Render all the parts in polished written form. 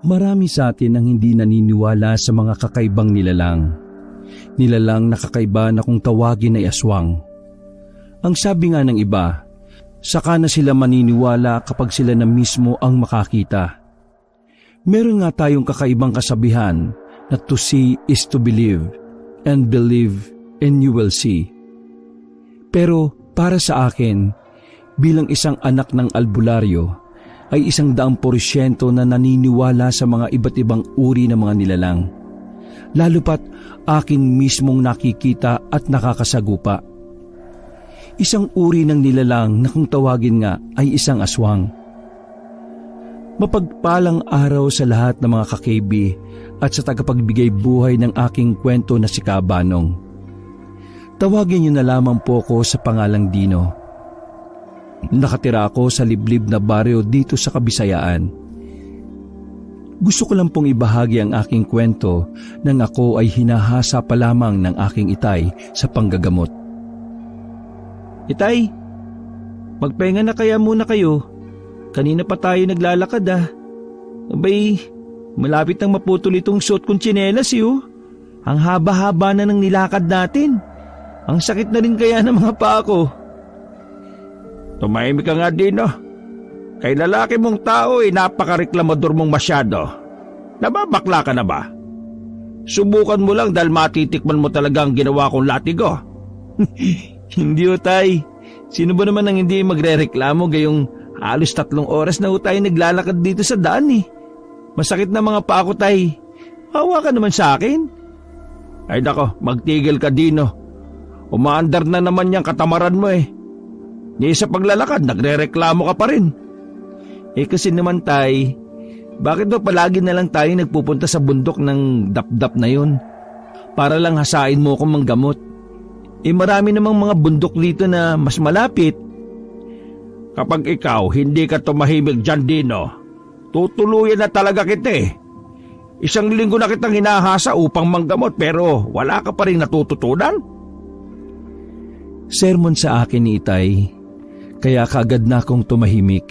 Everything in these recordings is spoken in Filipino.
Marami sa atin ang hindi naniniwala sa mga kakaibang nilalang. Nilalang na kakaiba na kung tawagin ay aswang. Ang sabi nga ng iba, saka na sila maniniwala kapag sila na mismo ang makakita. Meron nga tayong kakaibang kasabihan na to see is to believe, and believe and you will see. Pero para sa akin, bilang isang anak ng albularyo, ay 100% na naniniwala sa mga iba't ibang uri ng mga nilalang. Lalo pat akin mismong nakikita at nakakasagupa. Isang uri ng nilalang na kung tawagin nga ay isang aswang. Mapagpalang araw sa lahat ng mga kakebi at sa tagapagbigay buhay ng aking kwento na si Kabanong. Tawagin niyo na lamang po ko sa pangalang Dino. Nakatira ako sa liblib na baryo dito sa Kabisayaan. Gusto ko lang pong ibahagi ang aking kwento nang ako ay hinahasa pa lamang ng aking itay sa panggagamot. Itay, magpahinga na kaya muna kayo. Kanina pa tayo naglalakad Abay, malapit nang maputol itong suot kong tsinelas Ang haba-haba na ng nilakad natin. Ang sakit na rin kaya ng mga paa ko. Tumahimik ka nga, Dino. Kay lalaki mong tao napakareklamador mong masyado. Nababakla ka na ba? Subukan mo lang dahil matitikman mo talaga ang ginawa kong latigo. Hindi tay. Sino ba naman ang hindi magrereklamo gayong halos 3 oras na tayo naglalakad dito sa daan Masakit na mga paa ko tay. Hawa ka naman sa akin. Ay nako, magtigil ka, Dino. Umaandar na naman yung katamaran mo Ni sa paglalakad, nagrereklamo ka pa rin. Kasi naman tay, bakit ba palagi na lang tayo nagpupunta sa bundok ng dapdap na yun? Para lang hasain mo akong manggamot. Marami namang mga bundok dito na mas malapit. Kapag ikaw hindi ka tumahimik dyan, Dino, tutuluyan na talaga kita 1 linggo na kitang hinahasa upang manggamot pero wala ka pa rin natututunan. Sermon sa akin ni Itay, kaya kaagad na akong tumahimik.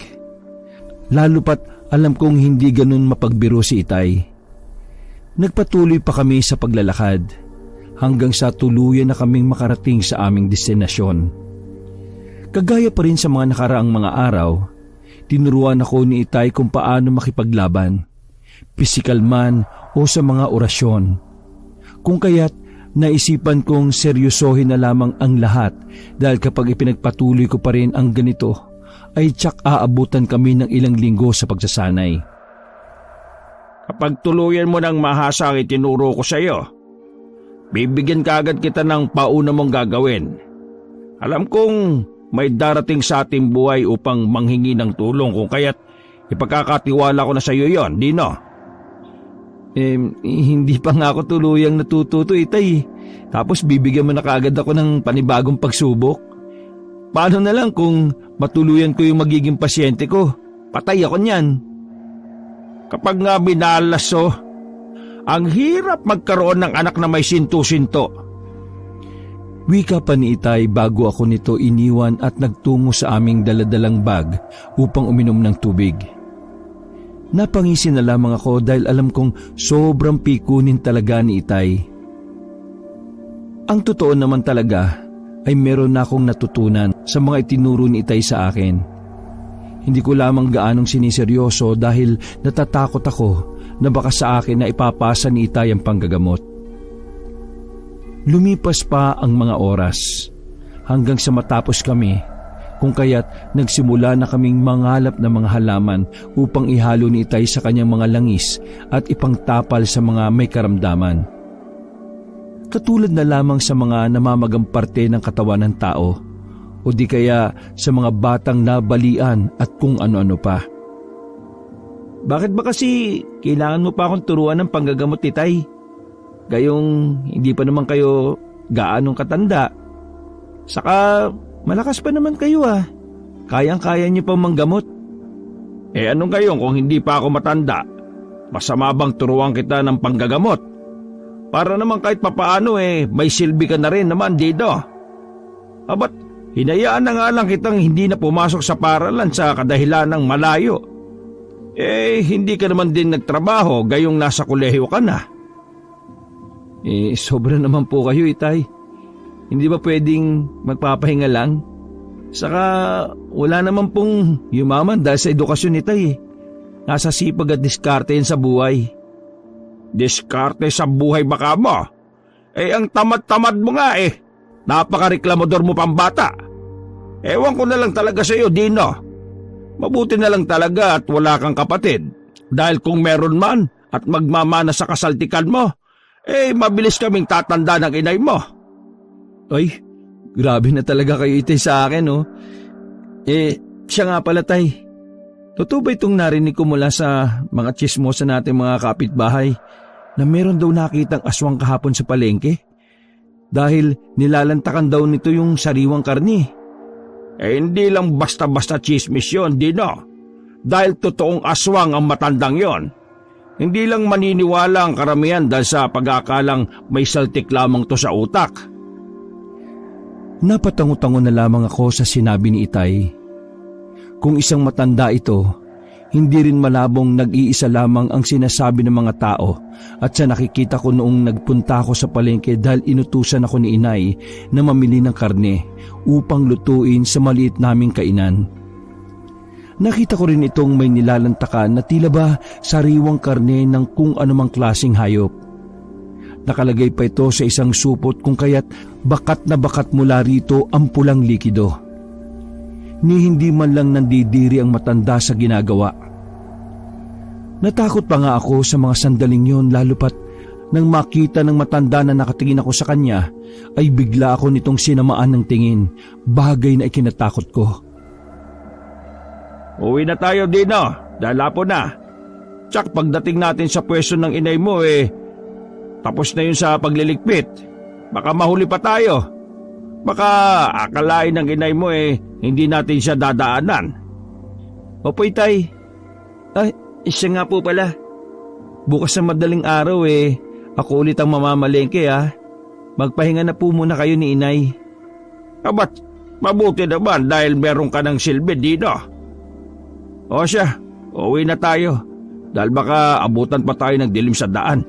Lalo pat alam kong hindi ganun mapagbiro si Itay. Nagpatuloy pa kami sa paglalakad hanggang sa tuluyan na kaming makarating sa aming destinasyon. Kagaya pa rin sa mga nakaraang mga araw, tinuruan ako ni Itay kung paano makipaglaban, pisikal man o sa mga orasyon. Kung kaya't naisipan kong seryosohin na lamang ang lahat dahil kapag ipinagpatuloy ko pa rin ang ganito, ay tsak aabutan kami ng ilang linggo sa pagsasanay. Kapag tuluyan mo ng mahasa ang itinuro ko sa iyo, bibigyan ka agad kita ng pauna mong gagawin. Alam kong may darating sa ating buhay upang manghingi ng tulong kung kaya't ipagkakatiwala ko na sa iyo yon, Dino. Hindi pa nga ako tuluyang natututo Itay. Tapos bibigyan mo na kaagad ako ng panibagong pagsubok. Paano na lang kung matuluyan ko yung magiging pasyente ko? Patay ako niyan. Kapag nga binalaso, ang hirap magkaroon ng anak na may sinto-sinto. Wika pa ni Itay bago ako nito iniwan at nagtungo sa aming daladalang bag upang uminom ng tubig. Napangisi na lamang ako dahil alam kong sobrang pikunin talaga ni Itay. Ang totoo naman talaga ay meron na akong natutunan sa mga itinuro ni Itay sa akin. Hindi ko lamang gaanong siniseryoso dahil natatakot ako na baka sa akin na ipapasa ni Itay ang panggagamot. Lumipas pa ang mga oras hanggang sa matapos kami. Kung kaya't nagsimula na kaming mangalap ng mga halaman upang ihalo ni Itay sa kanyang mga langis at ipangtapal sa mga may karamdaman. Katulad na lamang sa mga namamagang parte ng katawan ng tao o di kaya sa mga batang nabalian at kung ano-ano pa. Bakit ba kasi kailangan mo pa akong turuan ng panggagamot, Itay? Gayong hindi pa naman kayo gaanong katanda. Saka malakas pa naman kayo Kayang-kaya niyo pang manggamot. Anong gayon kung hindi pa ako matanda? Masama bang turuan kita ng panggagamot? Para naman kahit papaano may silbi ka na rin naman, Dino. Ba't hinayaan na nga lang kitang hindi na pumasok sa paralan sa kadahilan ng malayo? Hindi ka naman din nagtrabaho gayong nasa kolehiyo ka na. Sobra naman po kayo, Itay. Hindi ba pwedeng magpapahinga lang? Saka wala naman pong yumaman dahil sa edukasyon, Itay. Nasa sipag at diskarte yan sa buhay. Diskarte sa buhay baka mo? Ang tamad-tamad mo nga Napaka-reklamador mo pang bata. Ewan ko na lang talaga sa iyo, Dino. Mabuti na lang talaga at wala kang kapatid. Dahil kung meron man at magmamana sa kasaltikan mo, mabilis kaming tatanda ng inay mo. Ay, grabe na talaga kayo, Itay, sa akin, oh. Siya nga pala, Tay. Totoo ba itong narinig ko mula sa mga tsismosa natin mga kapitbahay na meron daw nakitang aswang kahapon sa palengke? Dahil nilalantakan daw nito yung sariwang karni. Hindi lang basta-basta chismis yun, Dino. Dahil totoong aswang ang matandang yon. Hindi lang maniniwala ang karamihan dahil sa pag-aakalang may saltik lamang to sa utak. Napatango-tango na lamang ako sa sinabi ni Itay. Kung isang matanda ito, hindi rin malabong nag-iisa lamang ang sinasabi ng mga tao at sa nakikita ko noong nagpunta ako sa palengke dahil inutusan ako ni Inay na mamili ng karne upang lutuin sa maliit naming kainan. Nakita ko rin itong may nilalantakan na tila ba sariwang karne ng kung anumang klaseng hayop. Nakalagay pa ito sa isang supot kung kaya't bakat na bakat mula rito ang pulang likido. Ni hindi man lang nandidiri ang matanda sa ginagawa. Natakot pa nga ako sa mga sandaling yon lalo pat nang makita ng matanda na nakatingin ako sa kanya ay bigla ako nitong sinamaan ng tingin, bagay na ikinatakot ko. Uwi na tayo, Dino. Dalapo na. Tsak pagdating natin sa pwesto ng inay mo tapos na yun sa pagliligpit. Baka mahuli pa tayo. Baka akalain ng inay mo hindi natin siya dadaanan. Opo, Itay. Ay, siya nga po pala. Bukas sa madaling araw ako ulit ang mamamalengke Magpahinga na po muna kayo ni Inay. Ba't mabuti naman dahil meron ka ng silbi, Dino. O siya, uwi na tayo. Dahil baka abutan pa tayo ng dilim sa daan.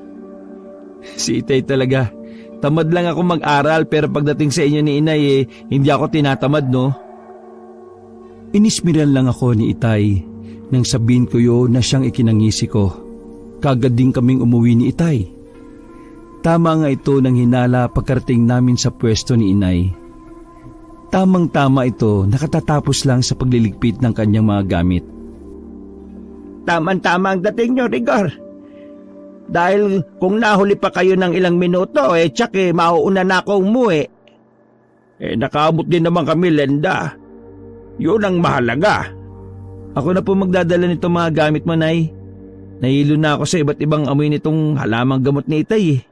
Si Itay talaga. Tamad lang ako mag-aral pero pagdating sa inyo ni Inay hindi ako tinatamad, no? Inismiran lang ako ni Itay nang sabihin ko yun na siyang ikinangisi ko. Kagad din kaming umuwi ni Itay. Tama nga ito nang hinala pagkarating namin sa pwesto ni Inay. Tamang-tama ito, nakatatapos lang sa pagliligpit ng kanyang mga gamit. Tama ang dating nyo, Rigor. Dahil kung nahuli pa kayo ng ilang minuto, tsak mauuna na ako umuwi. Nakaabot din naman kami, Lenda. Yun ang mahalaga. Ako na po magdadala nitong mga gamit mo, Nay. Nahilo na ako sa iba't ibang amoy nitong halamang gamot ni Itay.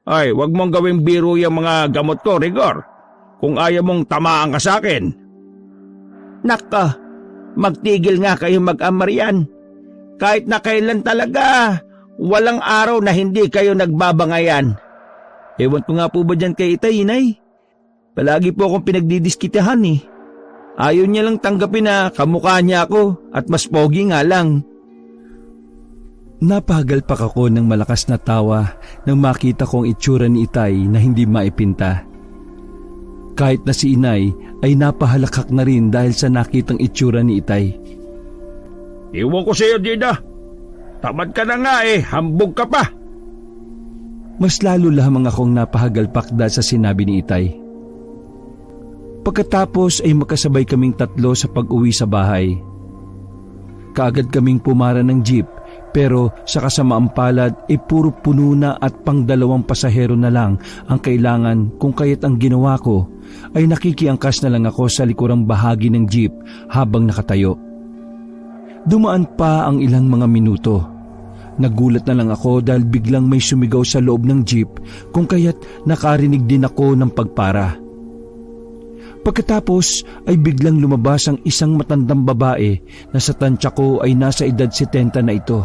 Ay, wag mong gawing biro yung mga gamot ko, Rigor. Kung ayaw mong tamaan ka sa akin. Naka, magtigil nga kayo mag-amaryan. Kahit na kailan talaga, walang araw na hindi kayo nagbabangayan. Ewan ko nga po ba dyan kay Itay, Inay? Palagi po akong pinagdidiskitahan Ayaw niya lang tanggapin na kamukha niya ako at mas pogi nga lang. Napahagalpak ako ng malakas na tawa nang makita kong itsura ni Itay na hindi maipinta. Kahit na si Inay ay napahalakak na rin dahil sa nakitang itsura ni Itay. Iwan ko sa iyo, Dina. Tamad ka na nga hambog ka pa. Mas lalo lamang akong napahagalpak dahil sa sinabi ni Itay. Pagkatapos ay makasabay kaming tatlo sa pag-uwi sa bahay. Kaagad kaming pumara ng jeep pero sa kasamaang palad puro puno na at pang 2 pasahero na lang ang kailangan kung kaya't ang ginawa ko ay nakikiangkas na lang ako sa likurang bahagi ng jeep habang nakatayo. Dumaan pa ang ilang mga minuto. Nagulat na lang ako dahil biglang may sumigaw sa loob ng jeep kung kaya't nakarinig din ako ng pagpara. Pagkatapos ay biglang lumabas ang isang matandang babae na sa tansya ko ay nasa edad 70 na ito.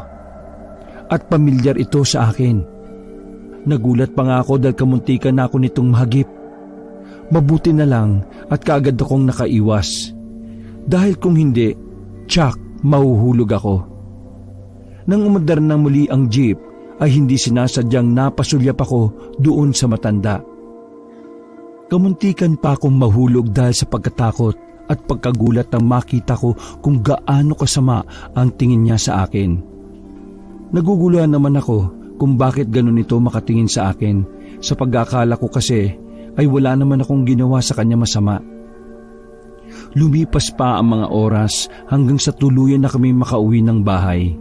At pamilyar ito sa akin. Nagulat pa nga ako dahil kamuntikan na ako nitong mahagip. Mabuti na lang at kaagad akong nakaiwas. Dahil kung hindi, tsak, mahuhulog ako. Nang umandar na muli ang jeep, ay hindi sinasadyang napasulyap ako doon sa matanda. Kamuntikan pa akong mahulog dahil sa pagkatakot at pagkagulat nang makita ko kung gaano kasama ang tingin niya sa akin. Naguguluhan naman ako kung bakit ganun ito makatingin sa akin, sa pag-akala ko kasi ay wala naman akong ginawa sa kanya masama. Lumipas pa ang mga oras hanggang sa tuluyan na kami makauwi ng bahay.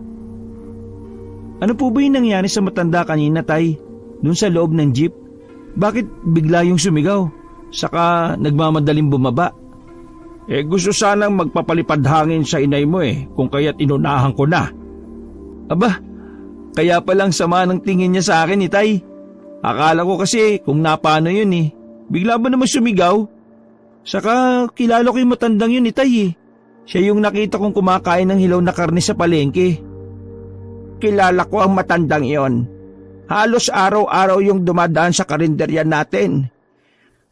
Ano po ba yung nangyari sa matanda kanina, Tay? Doon sa loob ng jeep? Bakit bigla yung sumigaw? Saka nagmamadaling bumaba? Gusto sanang magpapalipad hangin sa inay mo kung kaya't inunahan ko na. Aba, kaya palang sama ng tingin niya sa akin, Tay. Akala ko kasi kung napano yun Bigla ba naman sumigaw? Saka kilala ko yung matandang yun, Tay. Siya yung nakita kong kumakain ng hilaw na karne sa palengke. Kilala ko ang matandang yon. Halos araw-araw yung dumadaan sa karinderya natin.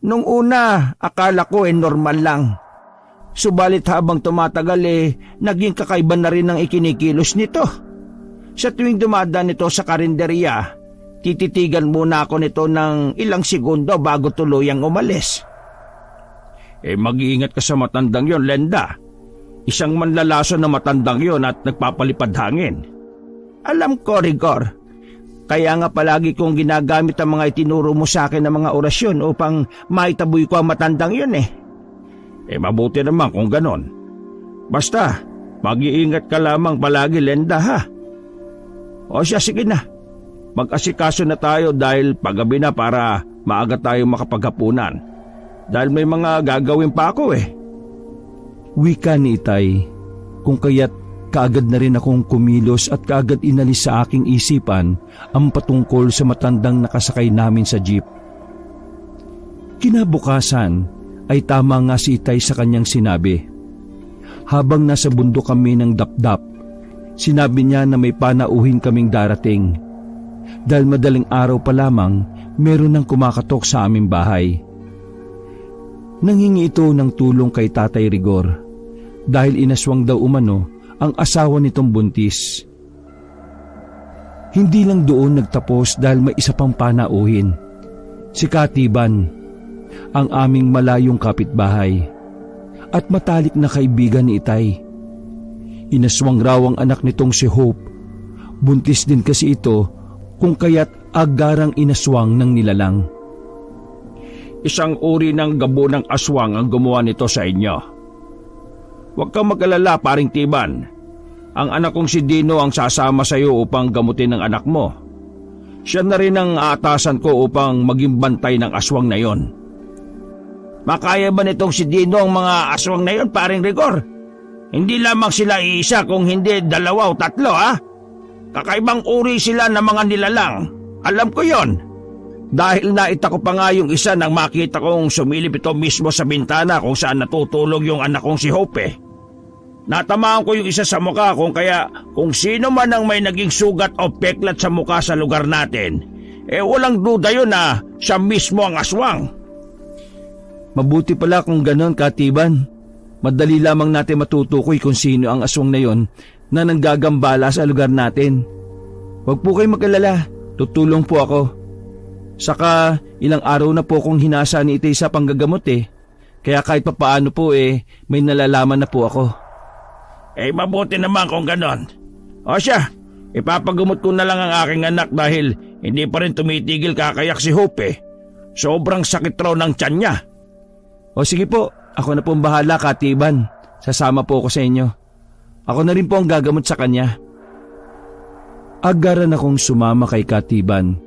Nung una, akala ko normal lang. Subalit habang tumatagal naging kakaiba na rin ang ikinikilos nito. Sa tuwing dumadaan ito sa karinderya, tititigan muna ako nito ng ilang segundo bago tuluyang umalis. Mag-iingat ka sa matandang yon, Lenda. Isang manlalaso na matandang yon at nagpapalipad hangin. Alam ko, Rigor. Kaya nga palagi kong ginagamit ang mga itinuro mo sa akin ng mga orasyon upang maitaboy ko ang matandang yun mabuti naman kung ganon. Basta, mag-iingat ka lamang palagi, Lenda, ha? O siya, sige na. Mag-asikaso na tayo dahil paggabi na para maaga tayo makapaghapunan. Dahil may mga gagawin pa ako Wika ni Itay, kung kaya't kaagad na rin akong kumilos at kaagad inalis sa aking isipan ang patungkol sa matandang nakasakay namin sa jeep. Kinabukasan ay tama nga si Itay sa kanyang sinabi. Habang nasa bundok kami ng dapdap, sinabi niya na may panauhin kaming darating. Dahil madaling araw pa lamang, meron nang kumakatok sa aming bahay. Nanghingi ito ng tulong kay Tatay Rigor dahil inaswang daw umano ang asawa nitong buntis. Hindi lang doon nagtapos dahil may isa pang panauhin. Si Katiban, ang aming malayong kapitbahay at matalik na kaibigan ni Itay. Inaswang raw ang anak nitong si Hope. Buntis din kasi ito kung kaya't agarang inaswang ng nilalang. Isang uri ng gabo ng aswang ang gumawa nito sa inyo. Huwag kang mag-alala, paring Tiban. Ang anak kong si Dino ang sasama sa iyo upang gamutin ang anak mo. Siya na rin ang aatasan ko upang maging bantay ng aswang na yon. Makaya ba nitong si Dino ang mga aswang na yon, paring Rigor? Hindi lamang sila iisa kung hindi dalawa o tatlo, ha? Kakaibang uri sila ng mga nilalang. Alam ko yon. Dahil naita ko pa nga yung isa nang makita kong sumilip ito mismo sa bintana kung saan natutulog yung anak kong si Hope. Natamaan ko yung isa sa muka kung kaya kung sino man ang may naging sugat o peklat sa muka sa lugar natin, walang duda yun na siya mismo ang aswang. Mabuti pala kung ganon, Katiban. Madali lamang natin matutukoy kung sino ang aswang na yon na nanggagambala sa lugar natin. Huwag po kayo mag-alala, tutulong po ako. Saka ilang araw na po kong hinasa ni Itay sa panggagamot kaya kahit papaano po may nalalaman na po ako. Mabuti naman kung ganon. O siya, ipapagamot ko na lang ang aking anak dahil hindi pa rin tumitigil kakayak si Hope. Sobrang sakit raw ng tiyan niya. O sige po, ako na pong bahala, Katiban. Sasama po ako sa inyo. Ako na rin po ang gagamot sa kanya. Agaran akong sumama kay Katiban.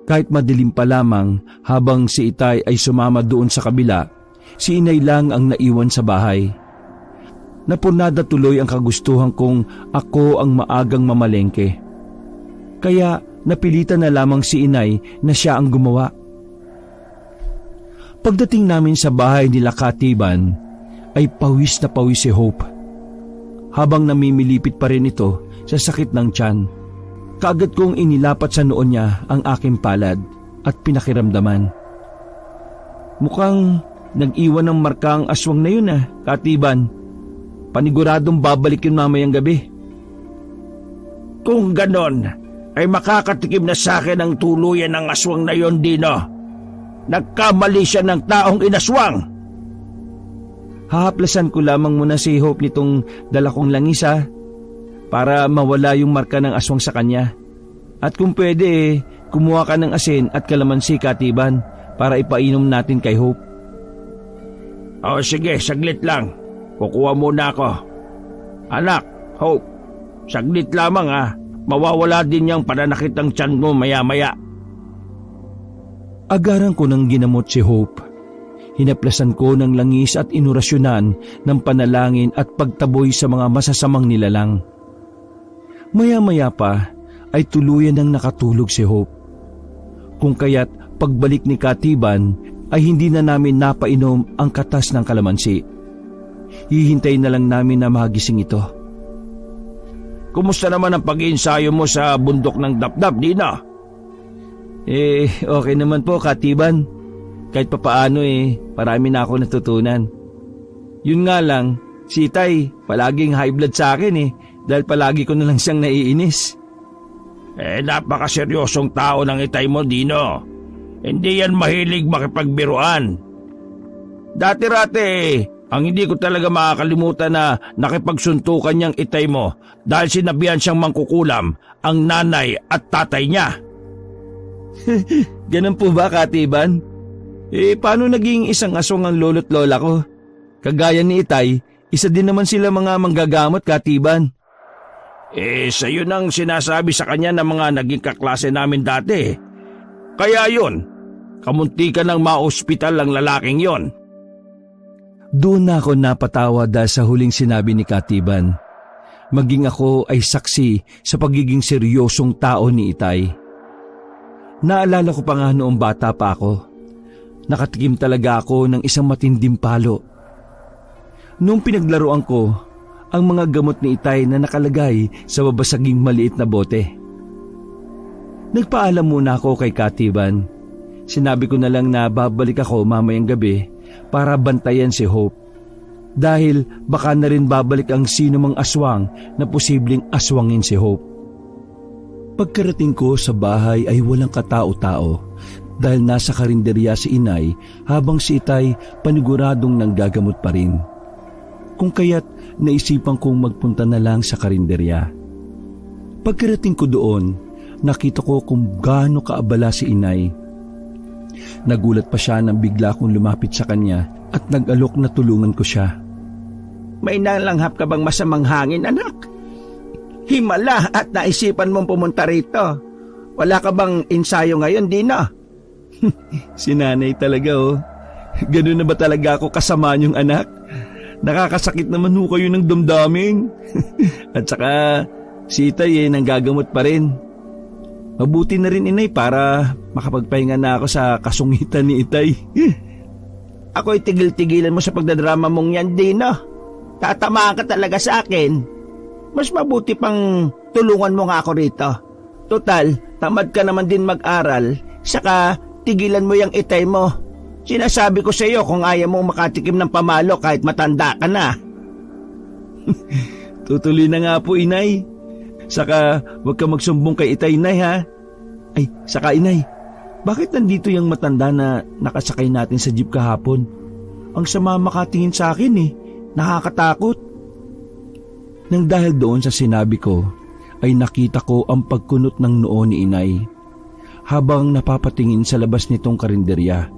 Kahit madilim pa lamang habang si Itay ay sumama doon sa kabila, si Inay lang ang naiwan sa bahay. Napunada tuloy ang kagustuhan kong ako ang maagang mamalengke. Kaya napilitan na lamang si Inay na siya ang gumawa. Pagdating namin sa bahay nila Katiban, ay pawis na pawis si Hope. Habang namimilipit pa rin ito sa sakit ng tiyan, kaagad kong inilapat sa noon niya ang aking palad at pinakiramdaman. Mukhang nag-iwan ng marka ang aswang na yun, Katiban. paniguradong babalik yun mamayang gabi. Kung ganon, ay makakatikim na sa akin ang tuluyan ng aswang na yon, Dino. Nagkamali siya ng taong inaswang. Hahaplasan ko lamang muna si Hope nitong dala kong langis para mawala yung marka ng aswang sa kanya. At kung pwede kumuha ka ng asin at kalamansi, Katiban, para ipainom natin kay Hope. O sige, saglit lang. Kukuha muna ako. Anak, Hope, saglit lamang mawawala din yung pananakit ng tiyan mo maya-maya. Agaran ko ng ginamot si Hope. Hinaplasan ko ng langis at inurasyonan ng panalangin at pagtaboy sa mga masasamang nilalang. Maya-maya pa ay tuluyan ng nakatulog si Hope. Kung kaya't pagbalik ni Katiban ay hindi na namin napainom ang katas ng kalamansi. Hihintay na lang namin na magising ito. Kumusta naman ang pag-iensayo mo sa bundok ng Dapdap, Dino? Okay naman po, Katiban. Kahit papaano marami na ako natutunan. Yun nga lang, si Itay palaging high blood sa akin dahil palagi ko na lang siyang naiinis. Napakaseryosong tao ng Itay mo, Dino. Hindi yan mahilig makipagbiruan. Dati-rati ang hindi ko talaga makakalimutan na nakipagsuntukan niyang Itay mo dahil sinabihan siyang mangkukulam ang nanay at tatay niya. Ganun po ba, Katiban? Paano naging isang aswang ang lolo't lola ko? Kagaya ni Itay, isa din naman sila mga manggagamot, Katiban. Sa'yo nang sinasabi sa kanya ng mga naging kaklase namin dati. Kaya yun, kamunti ka ng ma-ospital ang lalaking yon. Doon na ako napatawa dahil sa huling sinabi ni Katiban. Maging ako ay saksi sa pagiging seryosong tao ni Itay. Naalala ko pa nga noong bata pa ako. Nakatikim talaga ako ng isang matinding palo. Noong pinaglaruan ko, ang mga gamot ni Itay na nakalagay sa babasaging maliit na bote. Nagpaalam muna ako kay Katiban. Sinabi ko na lang na babalik ako mamayang gabi para bantayan si Hope. Dahil baka na rin babalik ang sino mang aswang na posibleng aswangin si Hope. Pagkarating ko sa bahay ay walang katao-tao dahil nasa karinderya si Inay habang si Itay paniguradong nanggagamot pa rin. Kung kaya't naisipan kong magpunta na lang sa karinderya. Pagkarating ko doon, nakita ko kung gaano kaabala si Inay. Nagulat pa siya nang bigla kong lumapit sa kanya at nag-alok na tulungan ko siya. May nalanghap ka bang masamang hangin, anak? Himala at naisipan mong pumunta rito. Wala ka bang ensayo ngayon, Dino? Si nanay talaga Ganun na ba talaga ako kasama niyong anak? Nakakasakit naman kayo ng damdamin. At saka si Itay nanggagamot pa rin. Mabuti na rin, Inay, para makapagpahinga na ako sa kasungitan ni Itay. Ako'y tigil-tigilan mo sa pagdadrama mong yan, Dino. Tatamaan ka talaga sa akin. Mas mabuti pang tulungan mo nga ako rito. Total, tamad ka naman din mag-aral, saka tigilan mo yung Itay mo. Sinasabi ko sa iyo kung ayaw mong makatikim ng pamalo kahit matanda ka na. Tutuloy na nga po, Inay. Saka huwag ka magsumbong kay Itay, Inay, ha? Ay, saka Inay, bakit nandito yung matanda na nakasakay natin sa jeep kahapon? Ang sama makatingin sa akin nakakatakot. Nang dahil doon sa sinabi ko, ay nakita ko ang pagkunot ng noo ni Inay habang napapatingin sa labas nitong karinderya.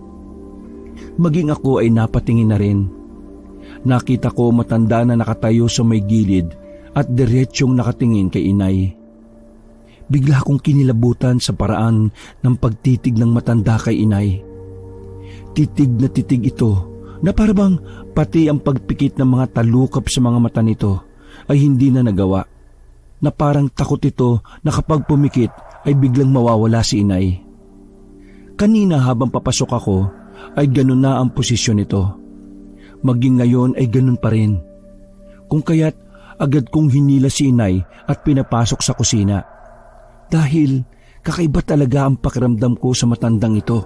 Maging ako ay napatingin na rin. Nakita ko matanda na nakatayo sa may gilid at diretsyong nakatingin kay Inay. Bigla akong kinilabutan sa paraan ng pagtitig ng matanda kay Inay. Titig na titig ito na parabang pati ang pagpikit ng mga talukap sa mga mata nito ay hindi na nagawa, na parang takot ito na kapag pumikit ay biglang mawawala si Inay. Kanina habang papasok ako ay ganun na ang posisyon nito. Maging ngayon ay ganun pa rin. Kung kaya't agad kong hinila si Inay at pinapasok sa kusina. Dahil kakaiba talaga ang pakiramdam ko sa matandang ito.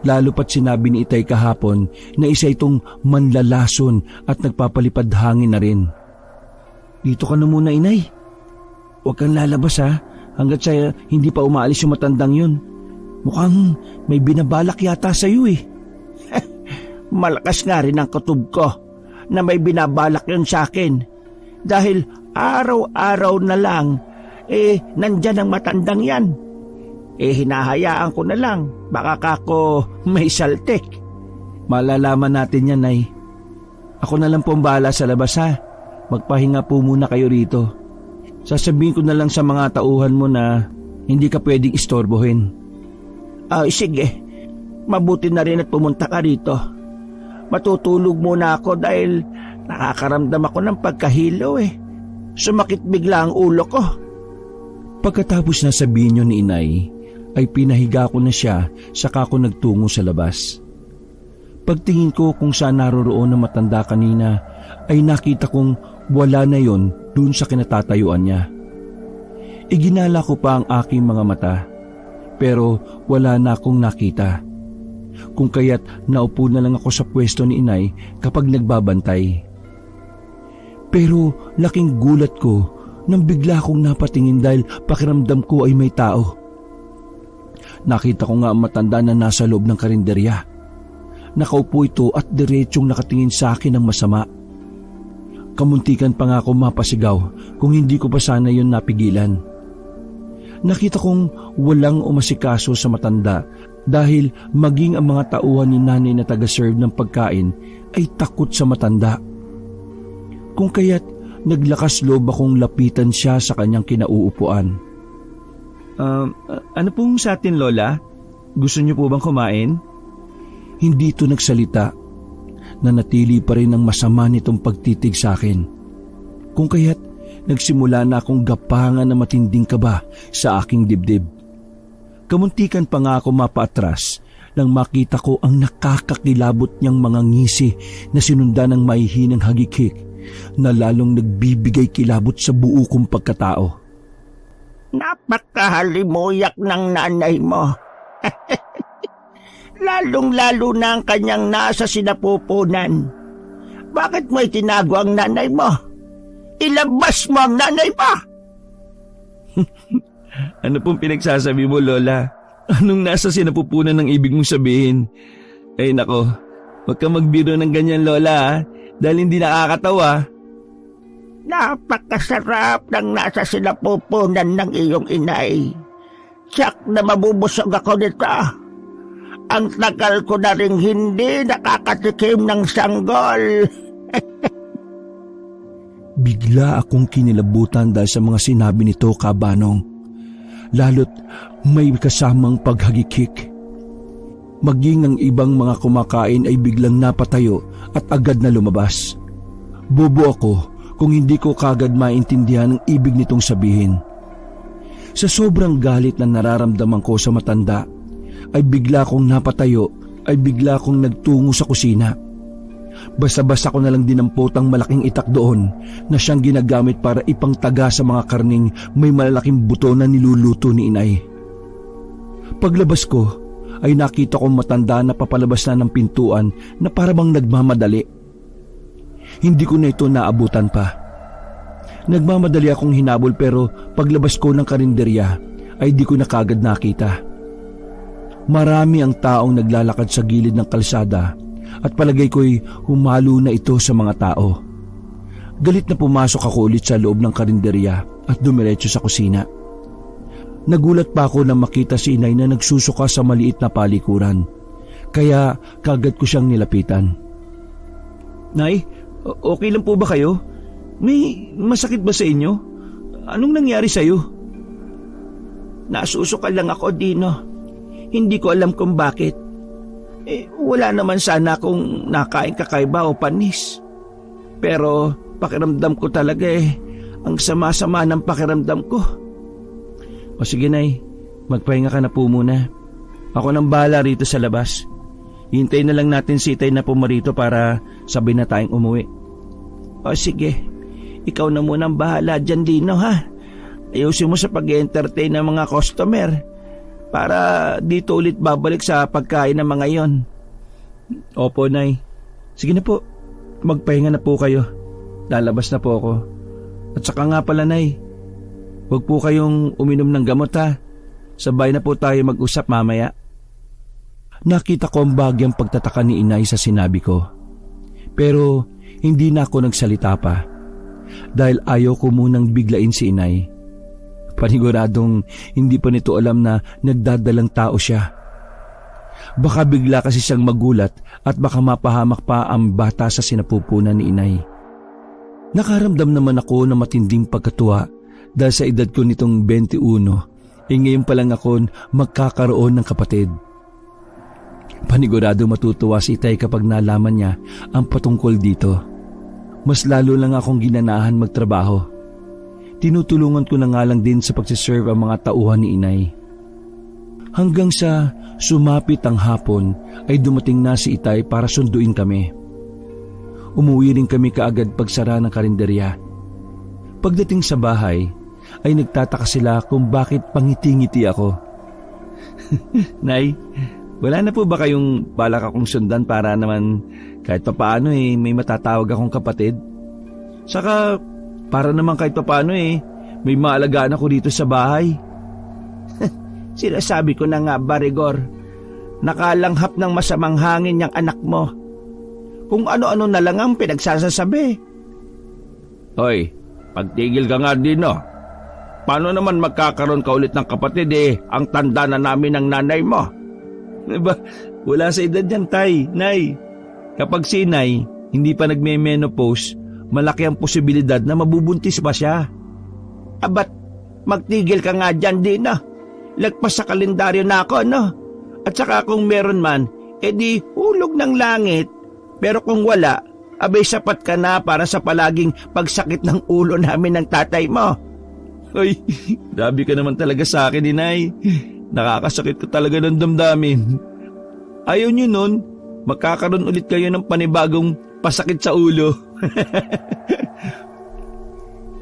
Lalo pat sinabi ni Itay kahapon na isa itong manlalason at nagpapalipad hangin na rin. Dito ka na muna, Inay. Huwag kang lalabas ha, hanggat sa hindi pa umaalis yung matandang yun. Mukhang may binabalak yata sa iyo eh. Malakas nga rin ang kutob ko na may binabalak yun sa akin. Dahil araw-araw na lang, nandyan ang matandang yan. Hinahayaan ko na lang, baka kako may saltik. Malalaman natin yan, Nay. Ako na lang po ang bahala sa labas ha. Magpahinga po muna kayo rito. Sasabihin ko na lang sa mga tauhan mo na hindi ka pwedeng istorbohin. Sige, mabuti na rin at pumunta ka rito. Matutulog muna ako dahil nakakaramdam ako ng pagkahilo eh. Sumakit bigla ang ulo ko. Pagkatapos na sabihin niyo ni Inay, ay pinahiga ko na siya saka ako nagtungo sa labas. Pagtingin ko kung saan naroroon na matanda kanina, ay nakita kong wala na yon dun sa kinatatayuan niya. Iginala ko pa ang aking mga mata, pero wala na akong nakita. Kung kaya't naupo na lang ako sa pwesto ni Inay kapag nagbabantay. Pero laking gulat ko nang bigla akong napatingin dahil pakiramdam ko ay may tao. Nakita ko nga ang matanda na nasa loob ng karinderya. Nakaupo ito at diretsyong nakatingin sa akin ng masama. Kamuntikan pa nga ako mapasigaw kung hindi ko pa sana yun napigilan. Nakita kong walang umasikaso sa matanda dahil maging ang mga tauhan ni nanay na taga-serve ng pagkain ay takot sa matanda. Kung kaya't naglakas loob akong lapitan siya sa kanyang kinauupuan. Ano pong sa atin, Lola? Gusto niyo po bang kumain? Hindi ito nagsalita. Nanatili pa rin ang masama nitong pagtitig sa akin. Kung kaya't nagsimula na akong gapangan na matinding kaba sa aking dibdib. Kamuntikan pa nga ako mapaatras nang makita ko ang nakakakilabot niyang mga ngisi na sinundan ng maihinang hagikik na lalong nagbibigay kilabot sa buo kong pagkatao. Napakahalimuyak ng nanay mo. Lalong-lalo na ang kanyang nasa sinapupunan. Bakit mo itinago ang nanay mo? Ilabas mo ang nanay mo! Ano pong pinagsasabi mo, Lola? Anong nasa sinapupunan ng ibig mong sabihin? Ay nako, huwag ka magbiro ng ganyan, Lola ha? Dahil hindi nakakatawa. Napakasarap ng nasa sinapupunan ng iyong inay. Tsak na mabubusog ako nito. Ang tagal ko na rin hindi nakakatikim ng sanggol. Bigla akong kinilabutan dahil sa mga sinabi nito, Kabanong. Lalo't may kasamang paghagikik. Maging ang ibang mga kumakain ay biglang napatayo at agad na lumabas. Bobo ako kung hindi ko kagad maintindihan ang ibig nitong sabihin. Sa sobrang galit na nararamdaman ko sa matanda, ay bigla kong napatayo, ay bigla kong nagtungo sa kusina. Basta-basta ko na lang dinampot ang malaking itak doon na siyang ginagamit para ipangtaga sa mga karning may malalaking buto na niluluto ni Inay. Paglabas ko ay nakita kong matanda na papalabas na ng pintuan na parang nagmamadali. Hindi ko na ito naabutan pa. Nagmamadali akong hinabol pero paglabas ko ng karinderya ay di ko na kagad nakita. Marami ang taong naglalakad sa gilid ng kalsada at palagay ko'y humalo na ito sa mga tao. Galit na pumasok ako ulit sa loob ng karinderya at dumiretso sa kusina. Nagulat pa ako na makita si Inay na nagsusuka sa maliit na palikuran. Kaya kagad ko siyang nilapitan. Nay, okay lang po ba kayo? May masakit ba sa inyo? Anong nangyari sa'yo? Nasusuka lang ako, Dino. Hindi ko alam kung bakit. Wala naman sana akong nakain kakaiba o panis. Pero pakiramdam ko talaga ang sama-sama ng pakiramdam ko. O sige, Nay, magpahinga ka na po muna. Ako nang bahala rito sa labas. Hintayin na lang natin si Itay na pumarito para sabay na tayong umuwi. O sige, ikaw na muna ang bahala dyan, Dino, ha? Ayusin mo sa pag-entertain ng mga customer. para dito ulit babalik sa pagkain ng mga iyon. Opo, Nay. Sige na po, magpahinga na po kayo. Lalabas na po ako. At saka nga pala, Nay, huwag po kayong uminom ng gamot ha. Sabay na po tayo mag-usap mamaya. Nakita ko ang bagyang pagtataka ni Inay sa sinabi ko. Pero hindi na ako nagsalita pa dahil ayaw ko munang biglain si Inay. Paniguradong hindi pa nito alam na nagdadalang tao siya. Baka bigla kasi siyang magulat at baka mapahamak pa ang bata sa sinapupunan ni Inay. Nakaramdam naman ako ng matinding pagkatuwa dahil sa edad ko nitong 21, ngayon pa lang ako magkakaroon ng kapatid. Panigurado matutuwa si Itay kapag nalaman niya ang patungkol dito. Mas lalo lang akong ginanahan magtrabaho. Tinutulungan ko na nga lang din sa pagsiserve ang mga tauhan ni Inay. Hanggang sa sumapit ang hapon ay dumating na si Itay para sunduin kami. Umuwi rin kami kaagad pagsara ng karinderya. Pagdating sa bahay ay nagtataka sila kung bakit pangiti-ngiti ako. Nay, wala na po ba kayong balak akong sundan para naman kahit papaano may matatawag akong kapatid? Saka para naman kahit papaano may maalagaan ako dito sa bahay. Sinasabi ko na nga ba, Rigor, nakalanghap ng masamang hangin yung anak mo. Kung ano-ano na lang ang pinagsasasabi. Hoy, pagtigil ka nga din, no? Paano naman magkakaroon ka ulit ng kapatid ang tanda na namin ng nanay mo? Diba, wala sa edad yan, Tay, Nay. Kapag si Inay hindi pa nagme-menopause, malaki ang posibilidad na mabubuntis pa siya. Abat, magtigil ka nga dyan din, no? Lagpas sa kalendaryo na ako, no? At saka kung meron man, edi hulog ng langit. Pero kung wala, abay sapat ka na para sa palaging pagsakit ng ulo namin ng tatay mo. Ay, grabe ka naman talaga sa akin, Inay. Nakakasakit ko talaga ng damdamin. Ayaw nyo nun, magkakaroon ulit kayo ng panibagong pasakit sa ulo.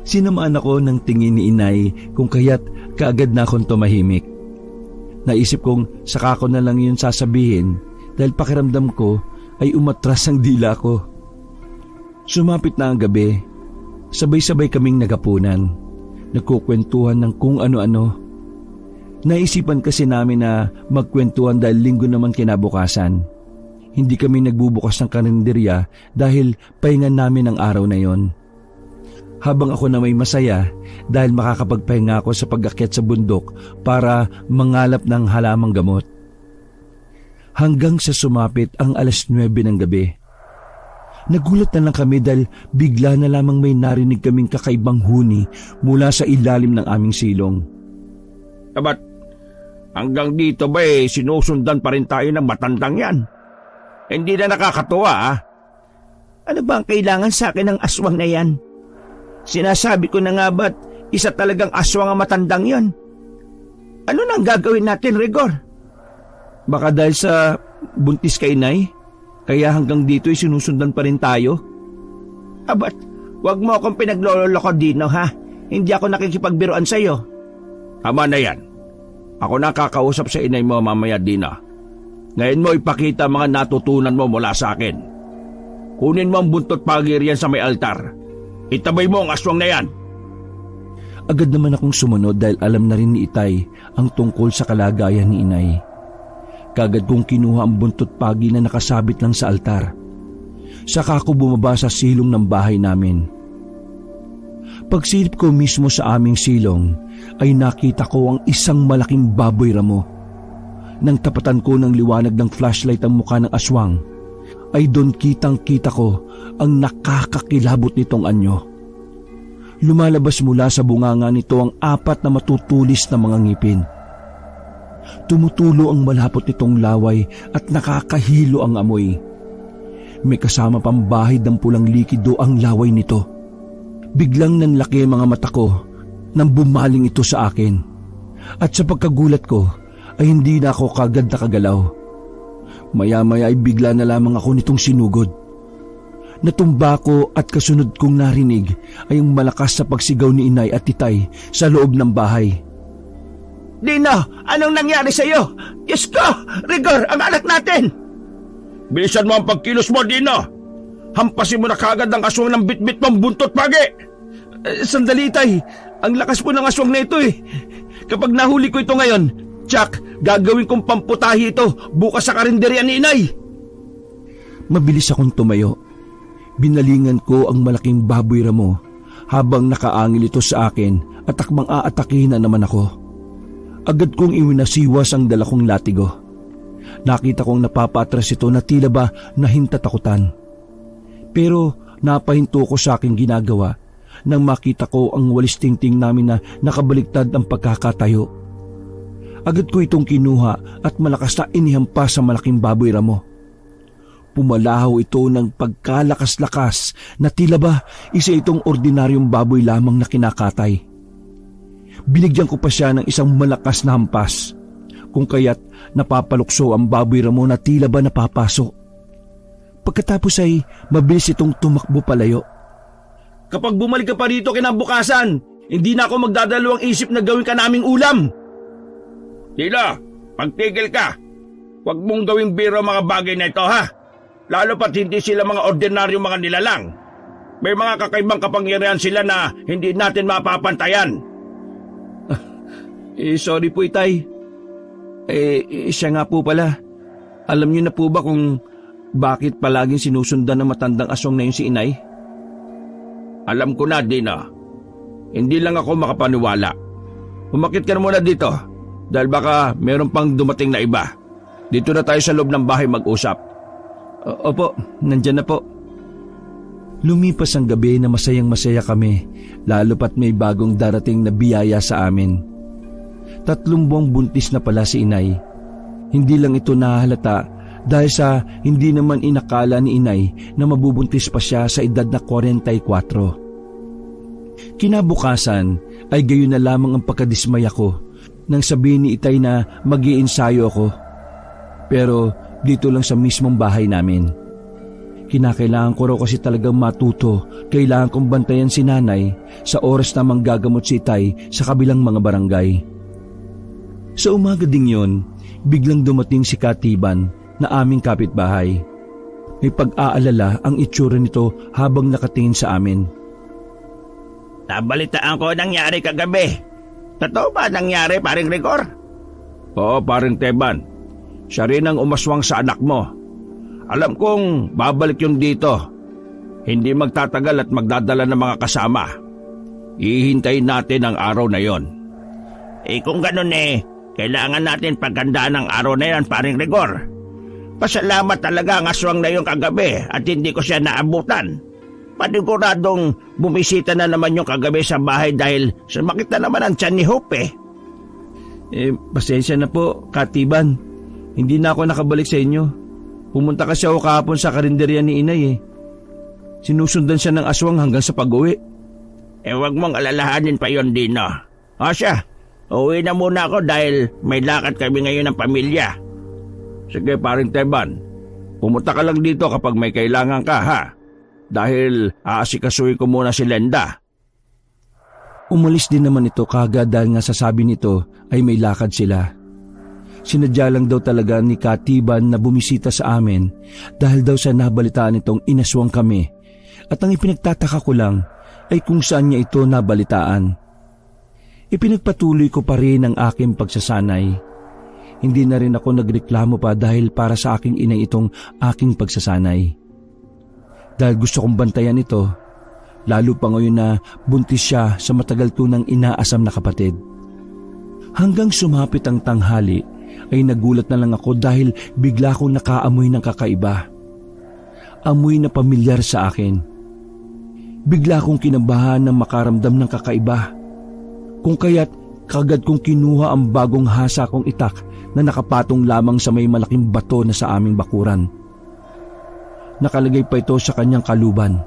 Sinamaan ako ng tingin ni Inay kung kaya't kaagad na akong tumahimik. Naisip kong saka ko na lang yun sasabihin dahil pakiramdam ko ay umatras ang dila ko. Sumapit na ang gabi, sabay-sabay kaming nagapunan, nagkukwentuhan ng kung ano-ano. Naisipan kasi namin na magkwentuhan dahil linggo naman kinabukasan. Hindi kami nagbubukas ng kalenderya dahil pahingan namin ang araw na yon. Habang ako na may masaya dahil makakapagpahinga ako sa pag-akyat sa bundok para mangalap ng halamang gamot. Hanggang sa sumapit ang 9:00 ng gabi. Nagulat na lang kami dahil bigla na lamang may narinig kaming kakaibang huni mula sa ilalim ng aming silong. Abat, hanggang dito ba sinusundan pa rin tayo ng matandang yan? Hindi na nakakatuwa, Ano ba ang kailangan sa akin ng aswang na yan? Sinasabi ko na nga ba't isa talagang aswang ang matandang yan? Ano nang gagawin natin, Rigor? Baka dahil sa buntis kay Inay, kaya hanggang dito'y sinusundan pa rin tayo? Abat, wag mo akong pinagloloko dino, ha? Hindi ako nakikipagbiruan sa'yo. Tama na yan. Ako na kakausap sa inay mo mamaya, Dina. Ngayon mo ipakita mga natutunan mo mula sa akin. Kunin mo ang buntot pagir yan sa may altar. Itabay mo ang aswang na yan. Agad naman akong sumunod dahil alam na rin ni Itay ang tungkol sa kalagayan ni Inay. Kagad kong kinuha ang buntot pagi na nakasabit lang sa altar. Saka ako bumaba sa silong ng bahay namin. Pagsilip ko mismo sa aming silong, ay nakita ko ang isang malaking baboy ramo. Nang tapatan ko ng liwanag ng flashlight ang mukha ng aswang, ay doon kitang-kita ko ang nakakakilabot nitong anyo. Lumalabas mula sa bunganga nito ang 4 na matutulis na mga ngipin. Tumutulo ang malapot nitong laway at nakakahilo ang amoy. May kasama pang bahid ng pulang likido ang laway nito. Biglang nanlaki ang mga mata ko nang bumaling ito sa akin. At sa pagkagulat ko ay hindi na ako kagad nakagalaw. Maya-maya ay bigla na lamang ako nitong sinugod. Natumba ko at kasunod kong narinig ay ang malakas sa pagsigaw ni Inay at Titay sa loob ng bahay. Dino, anong nangyari sa'yo? Diyos ko! Rigor, ang anak natin! Bilisan mo ang pagkilos mo, Dino! Hampasin mo na kagad ang aswang ng bitbit mong buntot, pagi! Sandali, Tay. Ang lakas po ng aswang na ito eh. Kapag nahuli ko ito ngayon, Chuck, gagawin kong pamputahi ito bukas sa karinderya ni Inay. Mabilis akong tumayo. Binalingan ko ang malaking baboy ramo habang nakaangil ito sa akin at takmang aatakihin na naman ako. Agad kong iwinasiwas ang dala kong latigo. Nakita kong napapatras ito na tila ba nahintatakutan. Pero napahinto ko sa aking ginagawa nang makita ko ang walis tingting namin na nakabaliktad ang pagkakatayo. Agad ko itong kinuha at malakas na inihampas sa malaking baboy ramo. Pumalahaw ito ng pagkalakas-lakas na tila ba isa itong ordinaryong baboy lamang na kinakatay. Binigyan ko pa siya ng isang malakas na hampas, kung kaya't napapalukso ang baboy ramo na tila ba napapaso. Pagkatapos ay mabilis itong tumakbo palayo. Kapag bumalik ka pa rito kinabukasan, hindi na ako magdadalawang isip na gawin ka naming ulam. Dino, pagtigil ka. Huwag mong gawing biro mga bagay na ito, ha? Lalo pat hindi sila mga ordinaryong mga nilalang. May mga kakaibang kapangyarihan sila na hindi natin mapapantayan. Sorry po, Itay. Siya nga po pala. Alam niyo na po ba kung bakit palaging sinusundan ng matandang aswang na yun si Inay? Alam ko na, Dino. Hindi lang ako makapaniwala. Umakit ka na muna dito dahil baka meron pang dumating na iba. Dito na tayo sa loob ng bahay mag-usap. Opo, nandyan na po. Lumipas ang gabi na masayang-masaya kami, lalo pat may bagong darating na biyaya sa amin. 3 buwang buntis na pala si Inay. Hindi lang ito nahahalata dahil sa hindi naman inakala ni Inay na mabubuntis pa siya sa edad na 44. Kinabukasan ay gayon na lamang ang pagkadismaya ko nang sabihin ni Itay na mag-iensayo ako. Pero dito lang sa mismong bahay namin. Kinakailangan ko raw kasi talagang matuto. Kailangan kong bantayan si Nanay sa oras na manggagamot si Itay sa kabilang mga barangay. Sa umaga ding yon, biglang dumating si Katiban na aming kapitbahay. May pag-aalala ang itsura nito habang nakatingin sa amin. Nabalitaan ko nangyari kagabi. Totoo ba nangyari, paring Rigor? Oo, paring Teban. Siya rin ang umaswang sa anak mo. Alam kong babalik yung dito. Hindi magtatagal at magdadala ng mga kasama. Ihintayin natin ang araw na yon. Kung ganun kailangan natin paghandaan ang araw na yan, paring Rigor. Pasalamat talaga ang aswang na yung kagabi at hindi ko siya naabutan. Paniguradong bumisita na naman yung kagabi sa bahay dahil sumakit na naman ang tiyan ni Hope. Pasensya na po, Katiban. Hindi na ako nakabalik sa inyo. Pumunta kasi ako kahapon sa karinderya ni Inay. Sinusundan siya ng aswang hanggang sa pag-uwi. Huwag mong alalahanin pa yon, Dino. O siya, uwi na muna ako dahil may lakad kami ngayon ng pamilya. Sige, paring Teban. Pumunta ka lang dito kapag may kailangan ka, ha? Dahil aasikasuhin ko muna si Lenda. Umalis din naman ito kagad dahil nga sasabi nito ay may lakad sila. Sinadya lang daw talaga ni Katiban na bumisita sa amin dahil daw sa nabalitaan itong inaswang kami. At ang ipinagtataka ko lang ay kung saan niya ito nabalitaan. Ipinagpatuloy ko pa rin ang aking pagsasanay. Hindi na rin ako nagreklamo pa dahil para sa aking inay itong aking pagsasanay. Dahil gusto kong bantayan ito, lalo pa ngayon na buntis siya sa matagal ko nang inaasam na kapatid. Hanggang sumapit ang tanghali ay nagulat na lang ako dahil bigla akong nakaamoy ng kakaiba. Amoy na pamilyar sa akin. Bigla akong kinabahan na makaramdam ng kakaiba. Kung kaya't kagad kong kinuha ang bagong hasa kong itak na nakapatong lamang sa may malaking bato na sa aming bakuran. Nakalagay pa ito sa kanyang kaluban.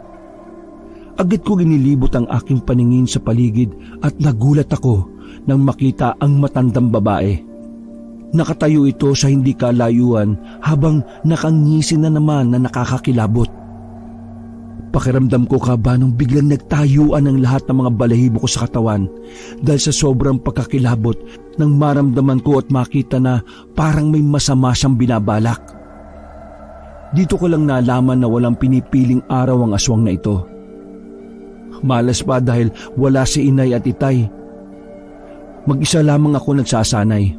Agad ko ginilibot ang aking paningin sa paligid at nagulat ako nang makita ang matandang babae. Nakatayo ito sa hindi kalayuan habang nakangisin na naman na nakakakilabot. Pakiramdam ko kaba nung biglang nagtayuan ang lahat ng mga balahibo ko sa katawan dahil sa sobrang pagkakilabot nang maramdaman ko at makita na parang may masama siyang binabalak. Dito ko lang nalaman na walang pinipiling araw ang aswang na ito. Malas pa dahil wala si inay at itay. Mag-isa lamang ako nagsasanay.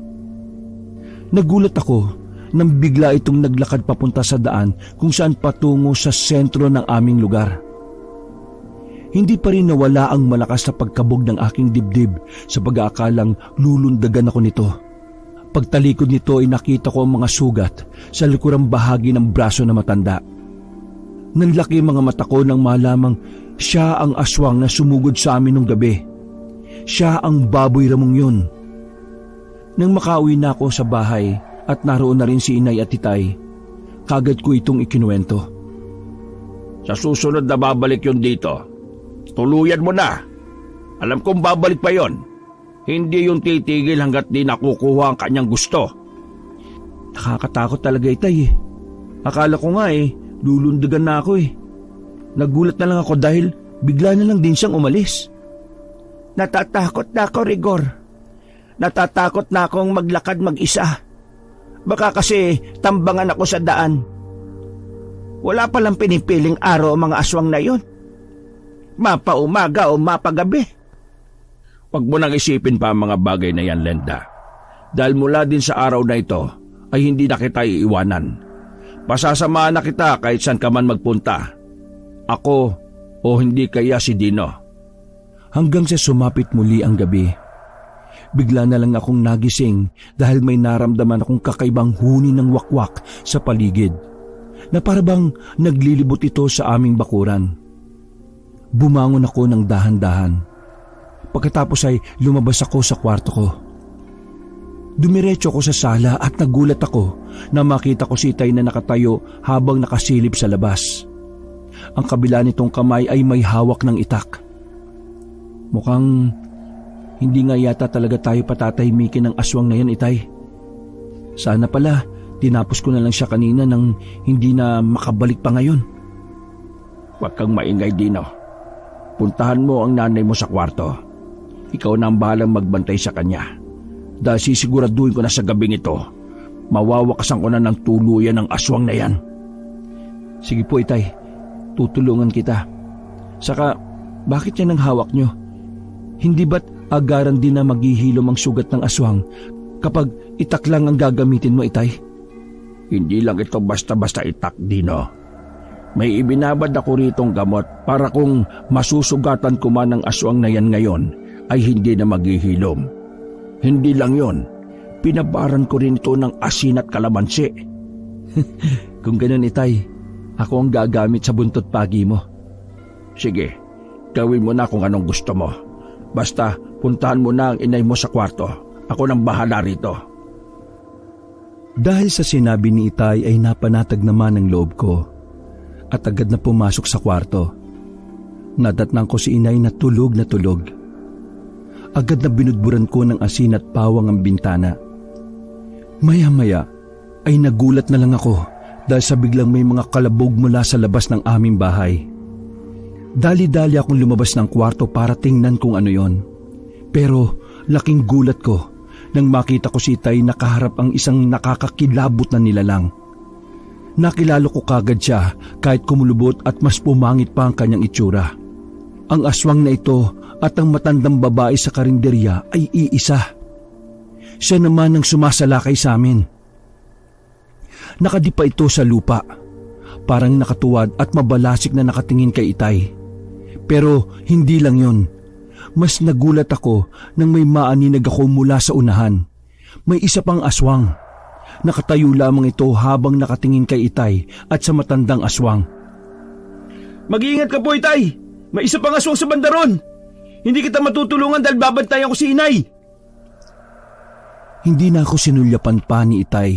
Nagulat ako nang bigla itong naglakad papunta sa daan kung saan patungo sa sentro ng aming lugar. Hindi pa rin nawala ang malakas na pagkabog ng aking dibdib sa pag-aakalang lulundagan ako nito. Pagtalikod nito ay nakita ko ang mga sugat sa likurang bahagi ng braso na matanda. Nanlaki mga mata ko nang malamang siya ang aswang na sumugod sa amin nung gabi. Siya ang baboy ramong yun. Nang makauwi na ako sa bahay at naroon na rin si inay at titay, kagad ko itong ikinuwento. Sa susunod na babalik yun dito, tuluyan mo na. Alam kong babalik pa yon. Hindi yung titigil hanggat di nakukuha ang kanyang gusto. Nakakatakot talaga itay eh. Akala ko nga lulundagan na ako eh. Nagulat na lang ako dahil bigla na lang din siyang umalis. Natatakot na ako, Rigor. Natatakot na akong maglakad mag-isa. Baka kasi tambangan ako sa daan. Wala palang pinipiling araw ang mga aswang na yon. Mapaumaga o mapagabi. Huwag mo nang isipin pa ang mga bagay na yan, Lenda. Dahil mula din sa araw na ito ay hindi na kita iiwanan. Pasasamahan na kita kahit saan ka man magpunta. Ako o hindi kaya si Dino. Hanggang sa sumapit muli ang gabi. Bigla na lang akong nagising dahil may naramdaman akong kakaibang huni ng wakwak sa paligid na parabang naglilibot ito sa aming bakuran. Bumangon ako ng dahan-dahan. Pagkatapos ay lumabas ako sa kwarto ko. Dumiretso ako sa sala at nagulat ako na makita ko si Itay na nakatayo habang nakasilip sa labas. Ang kabila nitong kamay ay may hawak ng itak. Mukhang hindi nga yata talaga tayo patatahimikin ng aswang na yan, Itay. Sana pala, tinapos ko na lang siya kanina nang hindi na makabalik pa ngayon. Huwag kang maingay, Dino. Puntahan mo ang nanay mo sa kwarto. Ikaw na ang bahalang magbantay sa kanya. Dahil sisiguraduhin ko na sa gabing ito, mawawakasan ko na ng tuluyan ng aswang na yan. Sige po, Itay. Tutulungan kita. Saka, bakit yan ang hawak nyo? Hindi ba't agaran din na maghihilom ang sugat ng aswang kapag itak lang ang gagamitin mo, Itay? Hindi lang ito basta-basta itak, Dino. May ibinabad ako ritong gamot para kung masusugatan ko man ng aswang na yan ngayon ay hindi na maghihilom. Hindi lang yon, pinabaran ko rin ito ng asin at kalamansi. Kung ganun, Itay, ako ang gagamit sa buntot pagi mo. Sige, gawin mo na kung anong gusto mo. Basta puntahan mo na ang inay mo sa kwarto. Ako nang bahala rito. Dahil sa sinabi ni Itay ay napanatag naman ang loob ko at agad na pumasok sa kwarto. Nadatnang ko si inay na tulog na tulog. Agad na binudburan ko ng asin at pawang ang bintana. Maya-maya ay nagulat na lang ako dahil sa biglang may mga kalabog mula sa labas ng aming bahay. Dali-dali akong lumabas ng kwarto para tingnan kung ano yon. Pero laking gulat ko nang makita ko si Itay nakaharap ang isang nakakakilabot na nilalang. Nakilala ko kagad siya kahit kumulubot at mas pumangit pa ang kanyang itsura. Ang aswang na ito at ang matandang babae sa karinderya ay iisa. Siya naman ang sumasalakay sa amin. Nakadipa ito sa lupa, parang nakatuwad at mabalasik na nakatingin kay Itay. Pero hindi lang yon. Mas nagulat ako nang may maaninag ako mula sa unahan. May isa pang aswang. Nakatayo lamang ito habang nakatingin kay Itay at sa matandang aswang. Mag-iingat ka po, Itay! May isa pang aswang sa bandaron! Hindi kita matutulungan dahil babantayan ko si inay! Hindi na ako sinulyapan pa ni Itay.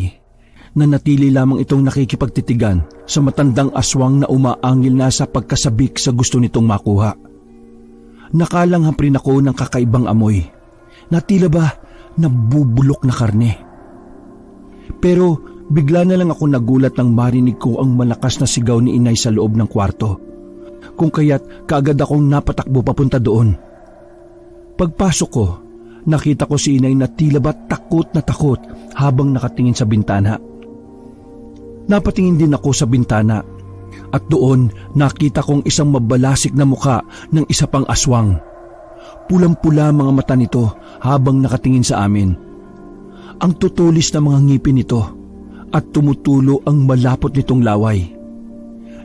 Nanatili lamang itong nakikipagtitigan sa matandang aswang na umaangil na sa pagkasabik sa gusto nitong makuha. Nakalanghaprin ako ng kakaibang amoy na tila ba nabubulok na karne. Pero bigla na lang ako nagulat nang marinig ko ang malakas na sigaw ni inay sa loob ng kwarto. kung kaya't kaagad akong napatakbo papunta doon. Pagpasok ko, nakita ko si inay na tila ba takot na takot habang nakatingin sa bintana. Napatingin din ako sa bintana at doon nakita kong isang mabalasik na muka ng isa pang aswang. Pulang-pula mga mata nito habang nakatingin sa amin. Ang tutulis na mga ngipin nito at tumutulo ang malapot nitong laway.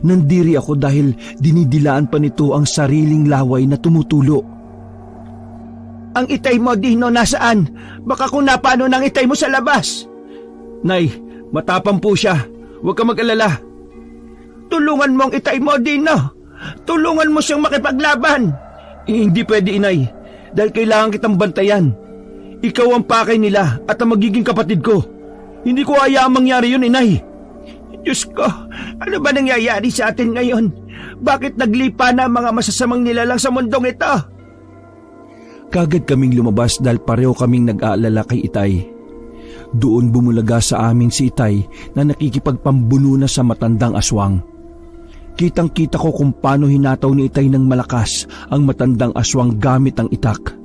Nandiri ako dahil dinidilaan pa nito ang sariling laway na tumutulo. Ang itay mo, Dino, nasaan? Baka kung napano ng itay mo sa labas. Nay, matapang po siya. Huwag ka mag-alala. Tulungan mo ang itay mo, Dino. Tulungan mo siyang makipaglaban. Hindi pwede, inay. Dahil kailangan kitang bantayan. Ikaw ang pakay nila at ang magiging kapatid ko. Hindi ko hayaang mangyari yun, inay. Diyos ko, ano ba nangyayari sa atin ngayon? Bakit naglipa na ang mga masasamang nilalang sa mundong ito? Kagad kaming lumabas dahil pareho kaming nag-aalala kay Itay. Doon bumulaga sa amin si Itay na nakikipagpambuno na sa matandang aswang. Kitang-kita ko kung paano hinataw ni Itay ng malakas ang matandang aswang gamit ang itak.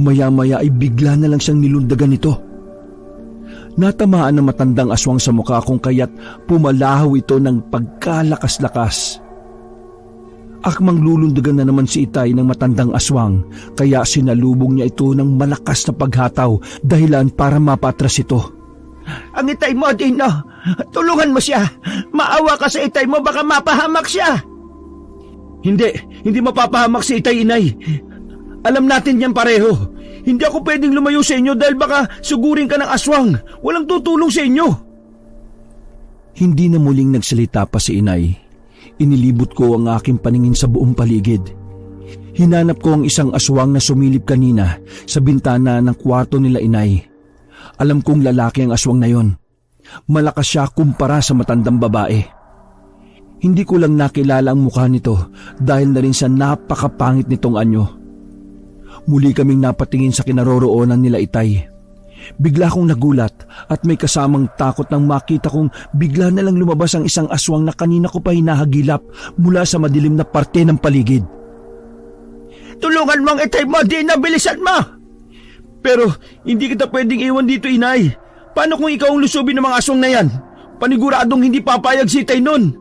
Maya-maya ay bigla na lang siyang nilundagan nito. Natamaan ng matandang aswang sa mukha kung kaya't pumalahaw ito ng pagkalakas-lakas. Akmang lulundagan na naman si Itay ng matandang aswang kaya sinalubong niya ito ng malakas na paghataw dahilan para mapatras ito. Ang itay mo, Dino, tulungan mo siya. Maawa ka sa itay mo, baka mapahamak siya. Hindi mapapahamak si Itay, inay. Alam natin yan pareho. Hindi ako pwedeng lumayo sa inyo dahil baka sugurin ka ng aswang. Walang tutulong sa inyo. Hindi na muling nagsalita pa si inay. Inilibot ko ang aking paningin sa buong paligid. Hinanap ko ang isang aswang na sumilip kanina sa bintana ng kwarto nila inay. Alam kong lalaki ang aswang na yon. Malakas siya kumpara sa matandang babae. Hindi ko lang nakilala ang mukha nito dahil na rin sa napakapangit nitong anyo. Muli kaming napatingin sa kinaroroonan nila Itay. Bigla akong nagulat at may kasamang takot nang makita kong bigla na lang lumabas ang isang aswang na kanina ko pa hinahagilap mula sa madilim na parte ng paligid. Tulungan mo ang Itay mo, Dino, bilisan mo! Pero hindi kita pwedeng iwan dito, inay. Paano kung ikaw ang lusubin ng mga aswang na yan? Paniguradong hindi papayag si Itay nun.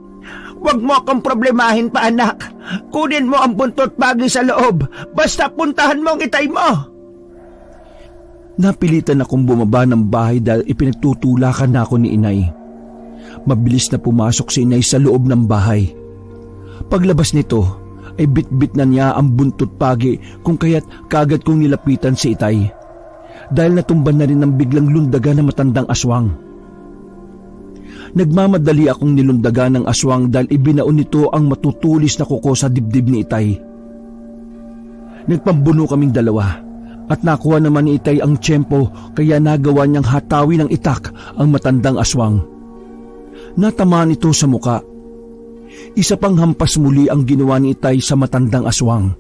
Huwag mo akong problemahin pa, anak. Kunin mo ang buntot bagay sa loob. Basta puntahan mo ang Itay mo. Napilitan akong bumaba ng bahay dahil ipinagtutulakan na ako ni inay. Mabilis na pumasok si inay sa loob ng bahay. Paglabas nito ay bitbit na niya ang buntot pagi kung kaya't kagad kong nilapitan si Itay. Dahil natumban na rin ng biglang lundagan ng matandang aswang. Nagmamadali akong nilundagan ng aswang dahil ibinaon nito ang matutulis na kuko sa dibdib ni Itay. Nagpambuno kaming dalawa at nakuha naman ni Itay ang tiyempo kaya nagawa niyang hatawi ng itak ang matandang aswang. Natamaan ito sa muka. Isa pang hampas muli ang ginawa ni Itay sa matandang aswang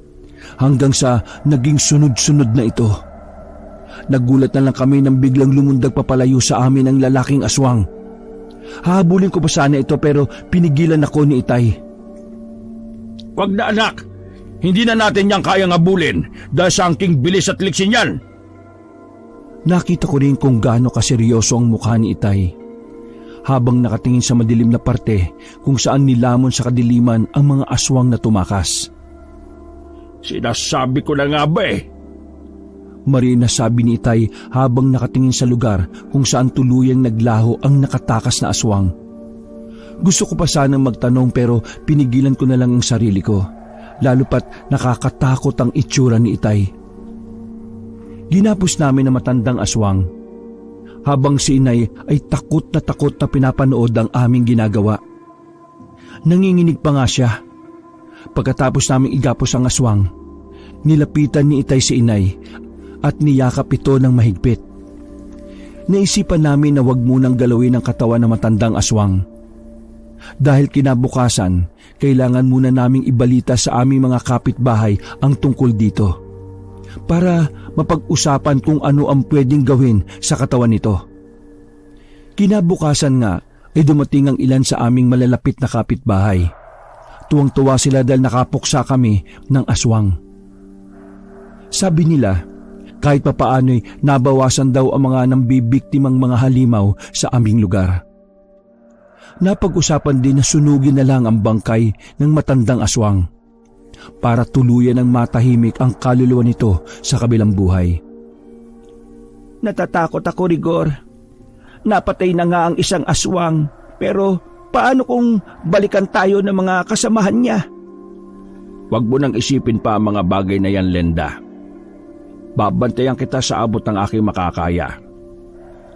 hanggang sa naging sunod-sunod na ito. Nagulat na lang kami nang biglang lumundag papalayo sa amin ang lalaking aswang. Hahabulin ko pa sana ito pero pinigilan ako ni Itay. Wag na, anak! Hindi na natin niyang kayang habulin dahil sa angking bilis at liksin yan. Nakita ko rin kung gaano kaseryoso ang mukha ni Itay. Habang nakatingin sa madilim na parte kung saan nilamon sa kadiliman ang mga aswang na tumakas. Sinasabi ko na nga ba eh. Marina sabi ni Itay habang nakatingin sa lugar kung saan tuluyang naglaho ang nakatakas na aswang. Gusto ko pa sanang magtanong pero pinigilan ko na lang ang sarili ko. Lalo pat nakakatakot ang itsura ni Itay. Ginapos namin ang matandang aswang. Habang si inay ay takot na pinapanood ang aming ginagawa. Nanginginig pa nga siya. Pagkatapos naming igapos ang aswang, nilapitan ni Itay si inay at niyakap ito ng mahigpit. Naisipan namin na wag munang galawin ang katawan ng matandang aswang. Dahil kinabukasan, kailangan muna naming ibalita sa aming mga kapitbahay ang tungkol dito para mapag-usapan kung ano ang pwedeng gawin sa katawan nito. Kinabukasan nga ay dumating ang ilan sa aming malalapit na kapitbahay. Tuwang-tuwa sila dahil nakapuksa kami ng aswang. Sabi nila, kahit papaano'y nabawasan daw ang mga nambibiktimang mga halimaw sa aming lugar. Napag-usapan din na sunugin na lang ang bangkay ng matandang aswang para tuluyan ng matahimik ang kaluluwa nito sa kabilang buhay. Natatakot ako, Rigor. Napatay na nga ang isang aswang, pero paano kung balikan tayo ng mga kasamahan niya? Huwag mo nang isipin pa ang mga bagay na yan, Lenda. Babantayan kita sa abot ng aking makakaya.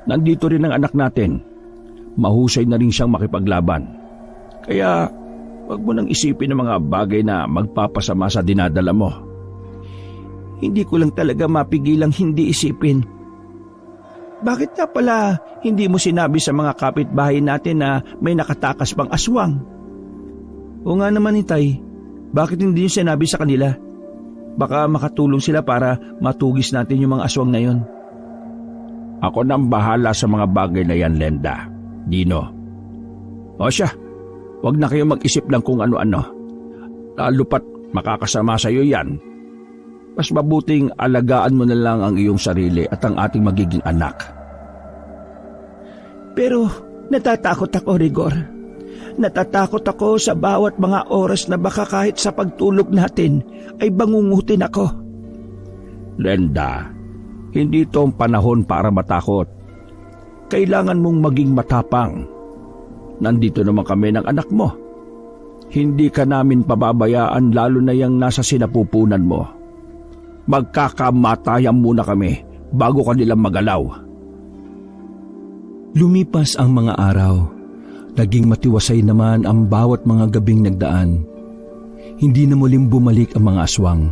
Nandito rin ang anak natin. Mahusay na rin siyang makipaglaban. Kaya huwag mo nang isipin ang mga bagay na magpapasama sa dinadala mo. Hindi ko lang talaga mapigilang hindi isipin. Bakit nga pala hindi mo sinabi sa mga kapitbahay natin na may nakatakas pang aswang? O nga naman, Itay, bakit hindi niyo sinabi sa kanila? Baka makatulong sila para matugis natin yung mga aswang na yon. Ako nang bahala sa mga bagay na yan, Lenda. Dino. O siya, huwag na kayo mag-isip lang kung ano-ano. Lalo pat makakasama sa iyo yan. Mas mabuting alagaan mo na lang ang iyong sarili at ang ating magiging anak. Pero natatakot ako, Rigor. Natatakot ako sa bawat mga oras na baka kahit sa pagtulog natin ay bangungutin ako. Lenda, hindi ito ang panahon para matakot. Kailangan mong maging matapang. Nandito naman kami ng anak mo. Hindi ka namin pababayaan lalo na yung nasa sinapupunan mo. Magkakamatayan muna kami bago ka nilang magalaw. Lumipas ang mga araw. Naging matiwasay naman ang bawat mga gabing nagdaan. Hindi na muling bumalik ang mga aswang.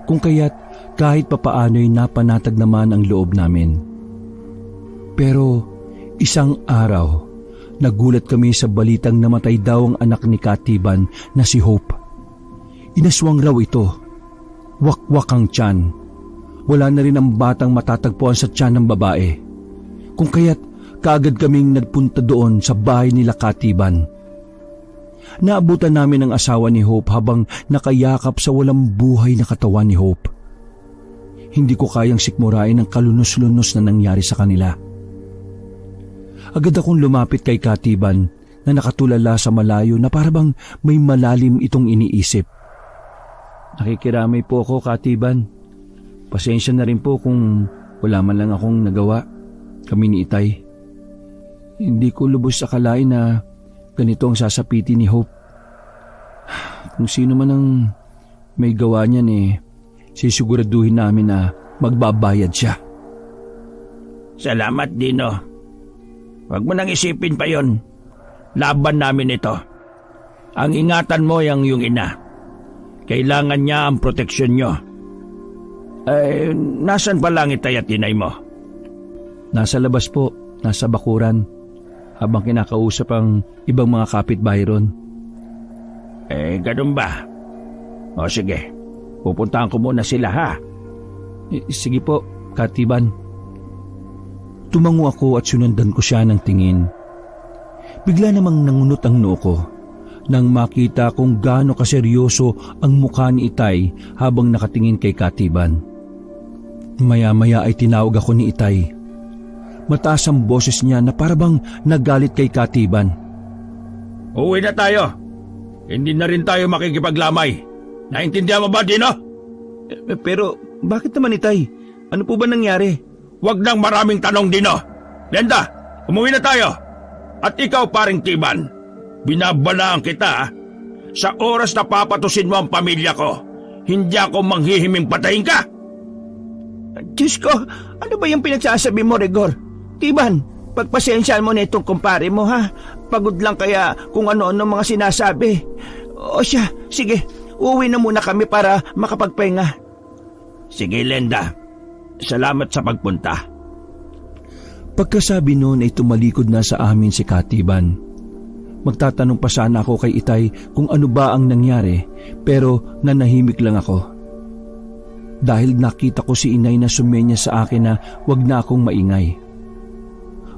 Kung kaya't kahit papaano'y napanatag naman ang loob namin. Pero isang araw, nagulat kami sa balitang namatay daw ang anak ni Katiban na si Hope. Inaswang raw ito. Wakwak ang tiyan. Wala na rin ang batang matatagpuan sa tiyan ng babae. Kung kaya't kaagad kaming nagpunta doon sa bahay nila Katiban. Naabutan namin ang asawa ni Hope habang nakayakap sa walang buhay na katawan ni Hope. Hindi ko kayang sikmurain ang kalunos-lunos na nangyari sa kanila. Agad akong lumapit kay Katiban na nakatulala sa malayo na parabang may malalim itong iniisip. Nakikiramay po ako, Katiban. Pasensya na rin po kung wala man lang akong nagawa, kami ni Itay. Hindi ko lubos akalain na ganito ang sasapitin ni Hope. Kung sino man ang may gawa niyan sisiguraduhin namin na magbabayad siya. Salamat, Dino. Huwag mo nang isipin pa yon. Laban namin ito. Ang ingatan mo yung iyong ina. Kailangan niya ang proteksyon nyo. Nasan pa lang Itay at inay mo? Nasa labas po, nasa bakuran, habang kinakausap ang ibang mga kapitbahay ron. Ganun ba? O sige, pupuntahan ko muna sila, ha? Sige po, Katiban. Tumango ako at sunundan ko siya ng tingin. Bigla namang nangunot ang noo ko nang makita kung gaano kaseryoso ang mukha ni Itay habang nakatingin kay Katiban. Maya-maya ay tinawag ako ni Itay. Mataas ang boses niya na parabang nagalit kay Katiban. Uwi na tayo. Hindi na rin tayo makikipaglamay. Naintindihan mo ba, Dino? Pero bakit naman, Itay? Ano po ba nangyari? Huwag nang maraming tanong, Dino. Lenda, umuwi na tayo. At ikaw, paring Tiban, binabalaan kita. Sa oras na papatusin mo ang pamilya ko, hindi ako manghihiming patayin ka. Diyos ko, ano ba yung pinagsasabi mo, Rigor? Tiban, pagpasensyaan mo na itong kumpare mo, ha? Pagod lang kaya kung ano-ano mga sinasabi. O siya, sige, uwi na muna kami para makapagpahinga. Sige, Lenda. Salamat sa pagpunta. Pagkasabi noon ay tumalikod na sa amin si Katiban. Magtatanong pa sana ako kay Itay kung ano ba ang nangyari, pero nanahimik lang ako. Dahil nakita ko si inay na sumenya sa akin na wag na akong maingay.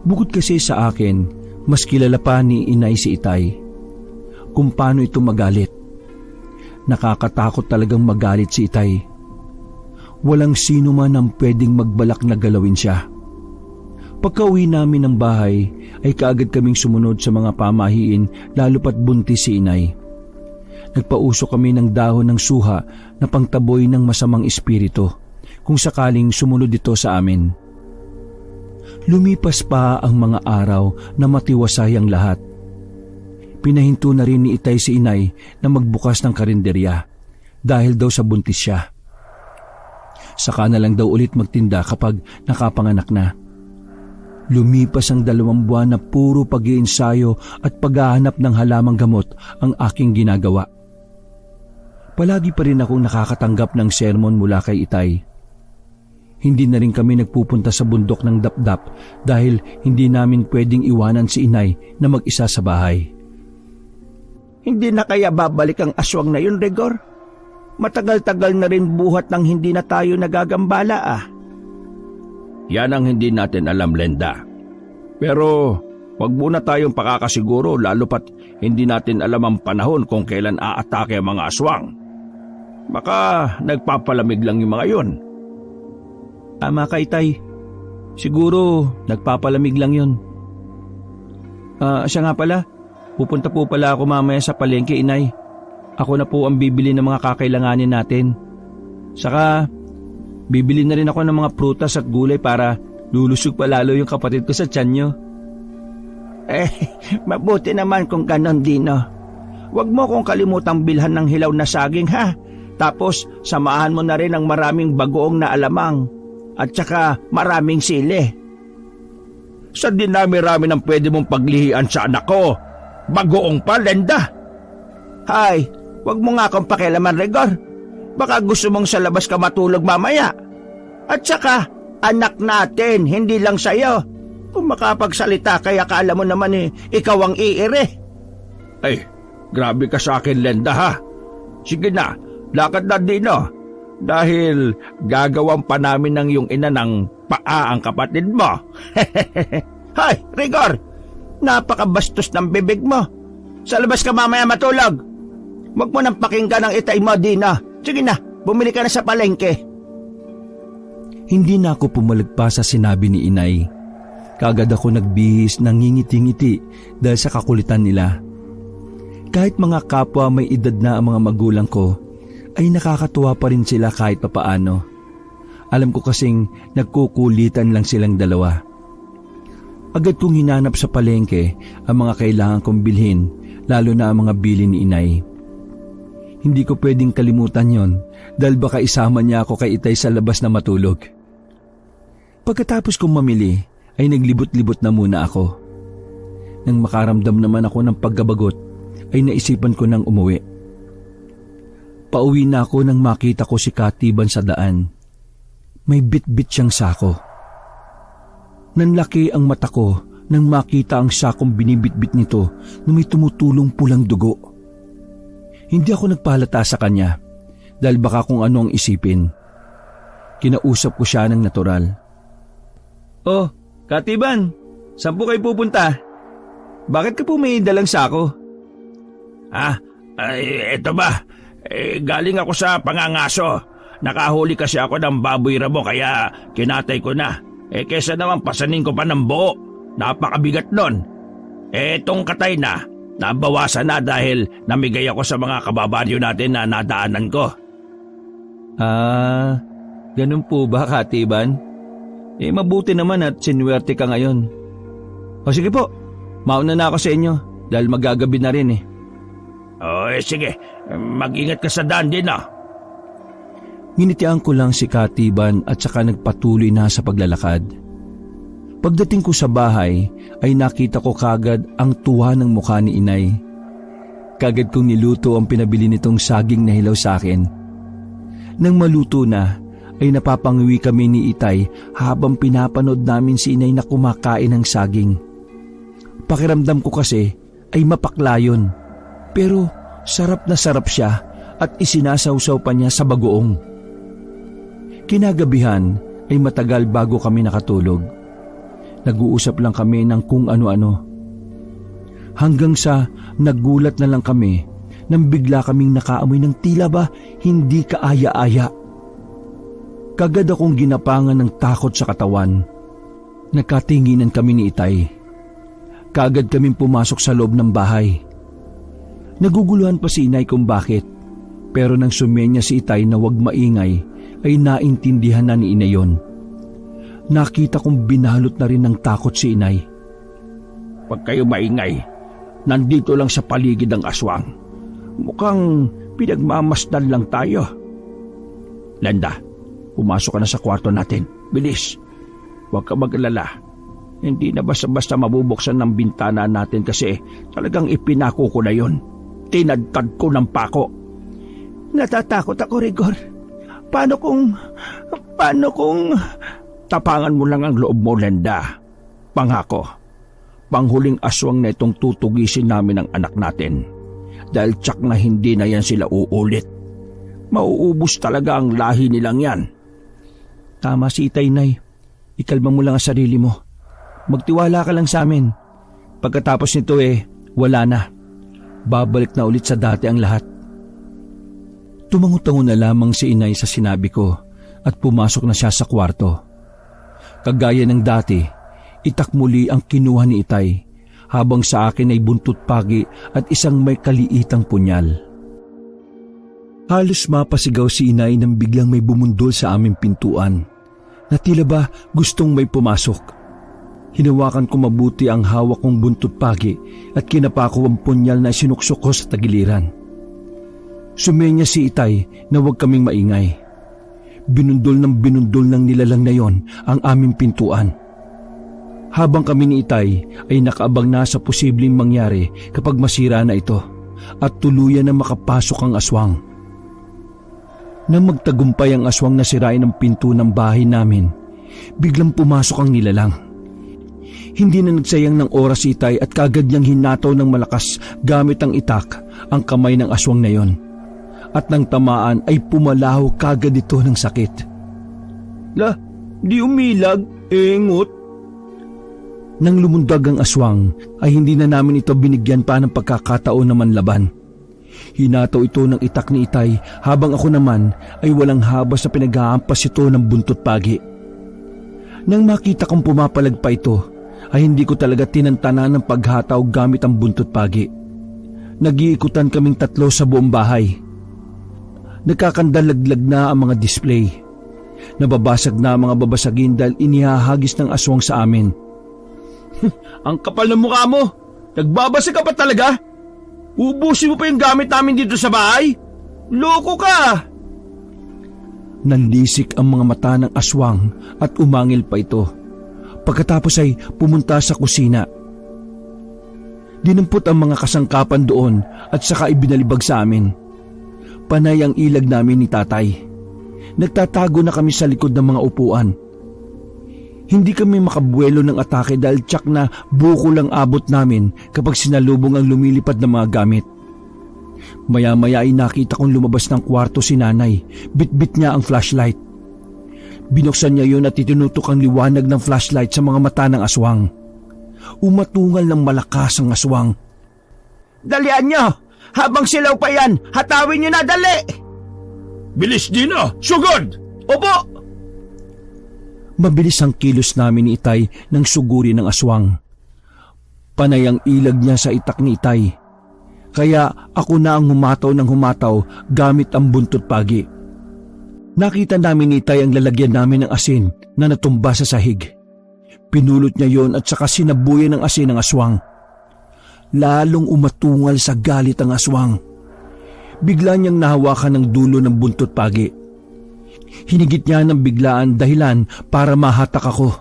Bukod kasi sa akin, mas kilala pa ni inay si Itay. kung paano ito magalit. Nakakatakot talagang magalit si Itay. Walang sino man ang pwedeng magbalak na galawin siya. Pagka-uwi namin ng bahay ay kaagad kaming sumunod sa mga pamahiin lalo pat buntis si Inay. Nagpausok kami ng dahon ng suha na pangtaboy ng masamang espiritu kung sakaling sumunod ito sa amin. Lumipas pa ang mga araw na matiwasay ang lahat. Pinahinto na rin ni Itay si Inay na magbukas ng karinderya dahil daw sa buntis siya. Saka na lang daw ulit magtinda kapag nakapanganak na. Lumipas ang 2 buwan na puro pag-iensayo at paghahanap ng halamang gamot ang aking ginagawa. Palagi pa rin akong nakakatanggap ng sermon mula kay Itay. Hindi na rin kami nagpupunta sa bundok ng Dapdap dahil hindi namin pwedeng iwanan si Inay na mag-isa sa bahay. Hindi na kaya babalik ang aswang na yun, Rigor? Matagal-tagal na rin buhat nang hindi na tayo nagagambala ah. Yan ang hindi natin alam, Lenda. Pero wag muna tayong pakakasiguro lalo pat hindi natin alam ang panahon kung kailan aatake ang mga aswang. Baka nagpapalamig lang yung mga yun. Tama ka, Itay. Siguro nagpapalamig lang yun. Siya nga pala, pupunta po pala ako mamaya sa palengke, Inay. Ako na po ang bibili ng mga kakailanganin natin. Saka bibili na rin ako ng mga prutas at gulay para lulusog pa lalo yung kapatid ko sa tiyan nyo. Mabuti naman kung ganon, Dino. Huwag mo kong kalimutang bilhan ng hilaw na saging, ha? Tapos samahan mo na rin ng maraming bagoong na alamang at saka maraming sili. Sa dinami-rami ng pwede mong paglihian sa anak ko, bagoong pa, Lenda. Hay, huwag mo nga akong pakialaman, Rigor. Baka gusto mong sa labas ka matulog mamaya. At saka, anak natin, hindi lang sa'yo. Kung makapagsalita kaya akala mo naman ikaw ang iire. Ay, grabe ka sa akin, Lenda, ha? Sige na, lakad na, Dino. Dahil gagawan pa namin ng yung ina ng paa ang kapatid mo. Hay, Rigor, napakabastos ng bibig mo. Sa labas ka mamaya matulog. Huwag mo nang pakinggan ang Itay mo, Dino. Sige na, bumili ka na sa palengke. Hindi na ako pumalagpa sa sinabi ni Inay. Kaagad ako nagbihis ng ngingiti-ngiti dahil sa kakulitan nila. Kahit mga kapwa may edad na ang mga magulang ko, ay nakakatuwa pa rin sila kahit papaano. Alam ko kasing nagkukulitan lang silang dalawa. Agad kong hinanap sa palengke ang mga kailangan kong bilhin, lalo na ang mga bili ni Inay. Hindi ko pwedeng kalimutan yon dahil baka isama niya ako kay Itay sa labas na matulog. Pagkatapos kong mamili ay naglibot-libot na muna ako. Nang makaramdam naman ako ng pagkabagot ay naisipan ko nang umuwi. Pauwi na ako nang makita ko si Katiban sa daan. May bit-bit siyang sako. Nanlaki ang mata ko nang makita ang sakong binibit-bit nito na may tumutulong pulang dugo. Hindi ako nagpahalata sa kanya dahil baka kung ano ang isipin. Kinausap ko siya ng natural. Oh, Katiban, saan po kayo pupunta? Bakit ka po may dalang sako? Eto ba? Galing ako sa pangangaso. Nakahuli kasi ako ng baboy ramo kaya kinatay ko na. Kesa naman pasanin ko pa ng buo. Napakabigat nun. Etong katay na, nabawasan na dahil namigay ako sa mga kababaryo natin na nadaanan ko. Ganun po ba, Katiban? Mabuti naman at sinuwerte ka ngayon. O sige po, mauna na ako sa inyo dahil magagabi na rin Sige, mag-ingat ka sa daan din Nginitian ko lang si Katiban at saka nagpatuloy na sa paglalakad. Pagdating ko sa bahay ay nakita ko kagad ang tuwa ng mukha ni Inay. Kagad kong niluto ang pinabili nitong saging na hilaw sa akin. Nang maluto na ay napapanguwi kami ni Itay habang pinapanood namin si Inay na kumakain ng saging. Pakiramdam ko kasi ay mapakla yun. Pero sarap na sarap siya at isinasawsaw pa niya sa bagoong. Kinagabihan ay matagal bago kami nakatulog. Nag-uusap lang kami ng kung ano-ano. hanggang sa nagulat na lang kami nang bigla kaming nakaamoy ng tila ba hindi kaaya-aya. Kagad akong ginapangan ng takot sa katawan. Nagkatinginan kami ni Itay. Kagad kaming pumasok sa loob ng bahay. Naguguluhan pa si Inay kung bakit, pero nang sumenya si Itay na wag maingay ay naintindihan na ni Inay yon. Nakita kong binalot na rin ng takot si Inay. Pag kayo maingay, nandito lang sa paligid ang aswang. Mukhang pinagmamasdan lang tayo. Lenda, pumasok ka na sa kwarto natin. Bilis. Huwag ka mag-alala. Hindi na basta-basta mabubuksan ng bintana natin kasi talagang ipinako ko na yon. Tinadtad ko ng pako. Natatakot ako, Rigor. Paano kung... Tapangan mo lang ang loob mo, Lenda. Pangako. Panghuling aswang na itong tutugisin namin ang anak natin. Dahil tsak na hindi na yan sila uulit. Mauubos talaga ang lahi nilang yan. Tama si Itay, Nay. Ikalma mo lang ang sarili mo. Magtiwala ka lang sa amin. Pagkatapos nito wala na. Babalik na ulit sa dati ang lahat. Tumango-tango na lamang si Inay sa sinabi ko at pumasok na siya sa kwarto. Kagaya ng dati, itak muli ang kinuha ni Itay habang sa akin ay buntot pagi at isang may kaliitang punyal. Halos mapasigaw si Inay nang biglang may bumundol sa aming pintuan na tila ba gustong may pumasok. Hinawakan ko mabuti ang hawak kong buntot pagi at kinapako ang punyal na sinuksok ko sa tagiliran. Sumenya si Itay na huwag kaming maingay. Binundol ng nilalang na yon ang aming pintuan. Habang kami ni Itay ay nakaabang na sa posibleng mangyari kapag masira na ito at tuluyan na makapasok ang aswang. Nang magtagumpay ang aswang na sirain ang pinto ng bahay namin, biglang pumasok ang nilalang. Hindi na nagsayang ng oras si Itay at kagad niyang hinataw ng malakas gamit ang itak ang kamay ng aswang na yon. At nang tamaan ay pumalaho kagad ito ng sakit. Di umilag, engot. Nang lumundag ang aswang ay hindi na namin ito binigyan pa ng pagkakataon na manlaban. Hinataw ito ng itak ni Itay habang ako naman ay walang habas na pinag-aampas ito ng buntot pagi. Nang makita kong pumapalag pa ito, ay hindi ko talaga tinantanan ng paghataw gamit ang buntot pagi. Nag-iikutan kaming tatlo sa buong bahay. Nagkakandalaglag na ang mga display. Nababasag na ang mga babasagin dahil inihahagis ng aswang sa amin. Ang kapal ng mukha mo! Nagbabasag ka pa talaga? Ubusin mo pa yung gamit namin dito sa bahay? Loko ka! Nanlisik ang mga mata ng aswang at umangil pa ito. Pagkatapos ay pumunta sa kusina. Dinampot ang mga kasangkapan doon at saka ibinalibag sa amin. Panay ang ilag namin ni Tatay. Nagtatago na kami sa likod ng mga upuan. Hindi kami makabuelo ng atake dahil tsak na buko lang abot namin kapag sinalubong ang lumilipad na mga gamit. Maya-maya ay nakita kong lumabas ng kwarto si Nanay. Bit-bit niya ang flashlight. Binuksan niya yun at itinutok ang liwanag ng flashlight sa mga mata ng aswang. Umatungal ng malakas ang aswang. Dalian niyo! Habang silaw pa yan, hatawin niyo na, dali! Bilis din Sugod! Opo! Mabilis ang kilos namin ni Itay nang suguri ng aswang. Panay ang ilag niya sa itak ni Itay. Kaya ako na ang humataw ng humataw gamit ang buntot pagi. Nakita namin ni Itay ang lalagyan namin ng asin na natumba sa sahig. Pinulot niya yon at saka sinabuyan ng asin ng aswang. Lalong umatungal sa galit ang aswang. Bigla niyang nahawakan ng dulo ng buntot pagi. Hinigit niya ng biglaan dahilan para mahatak ako.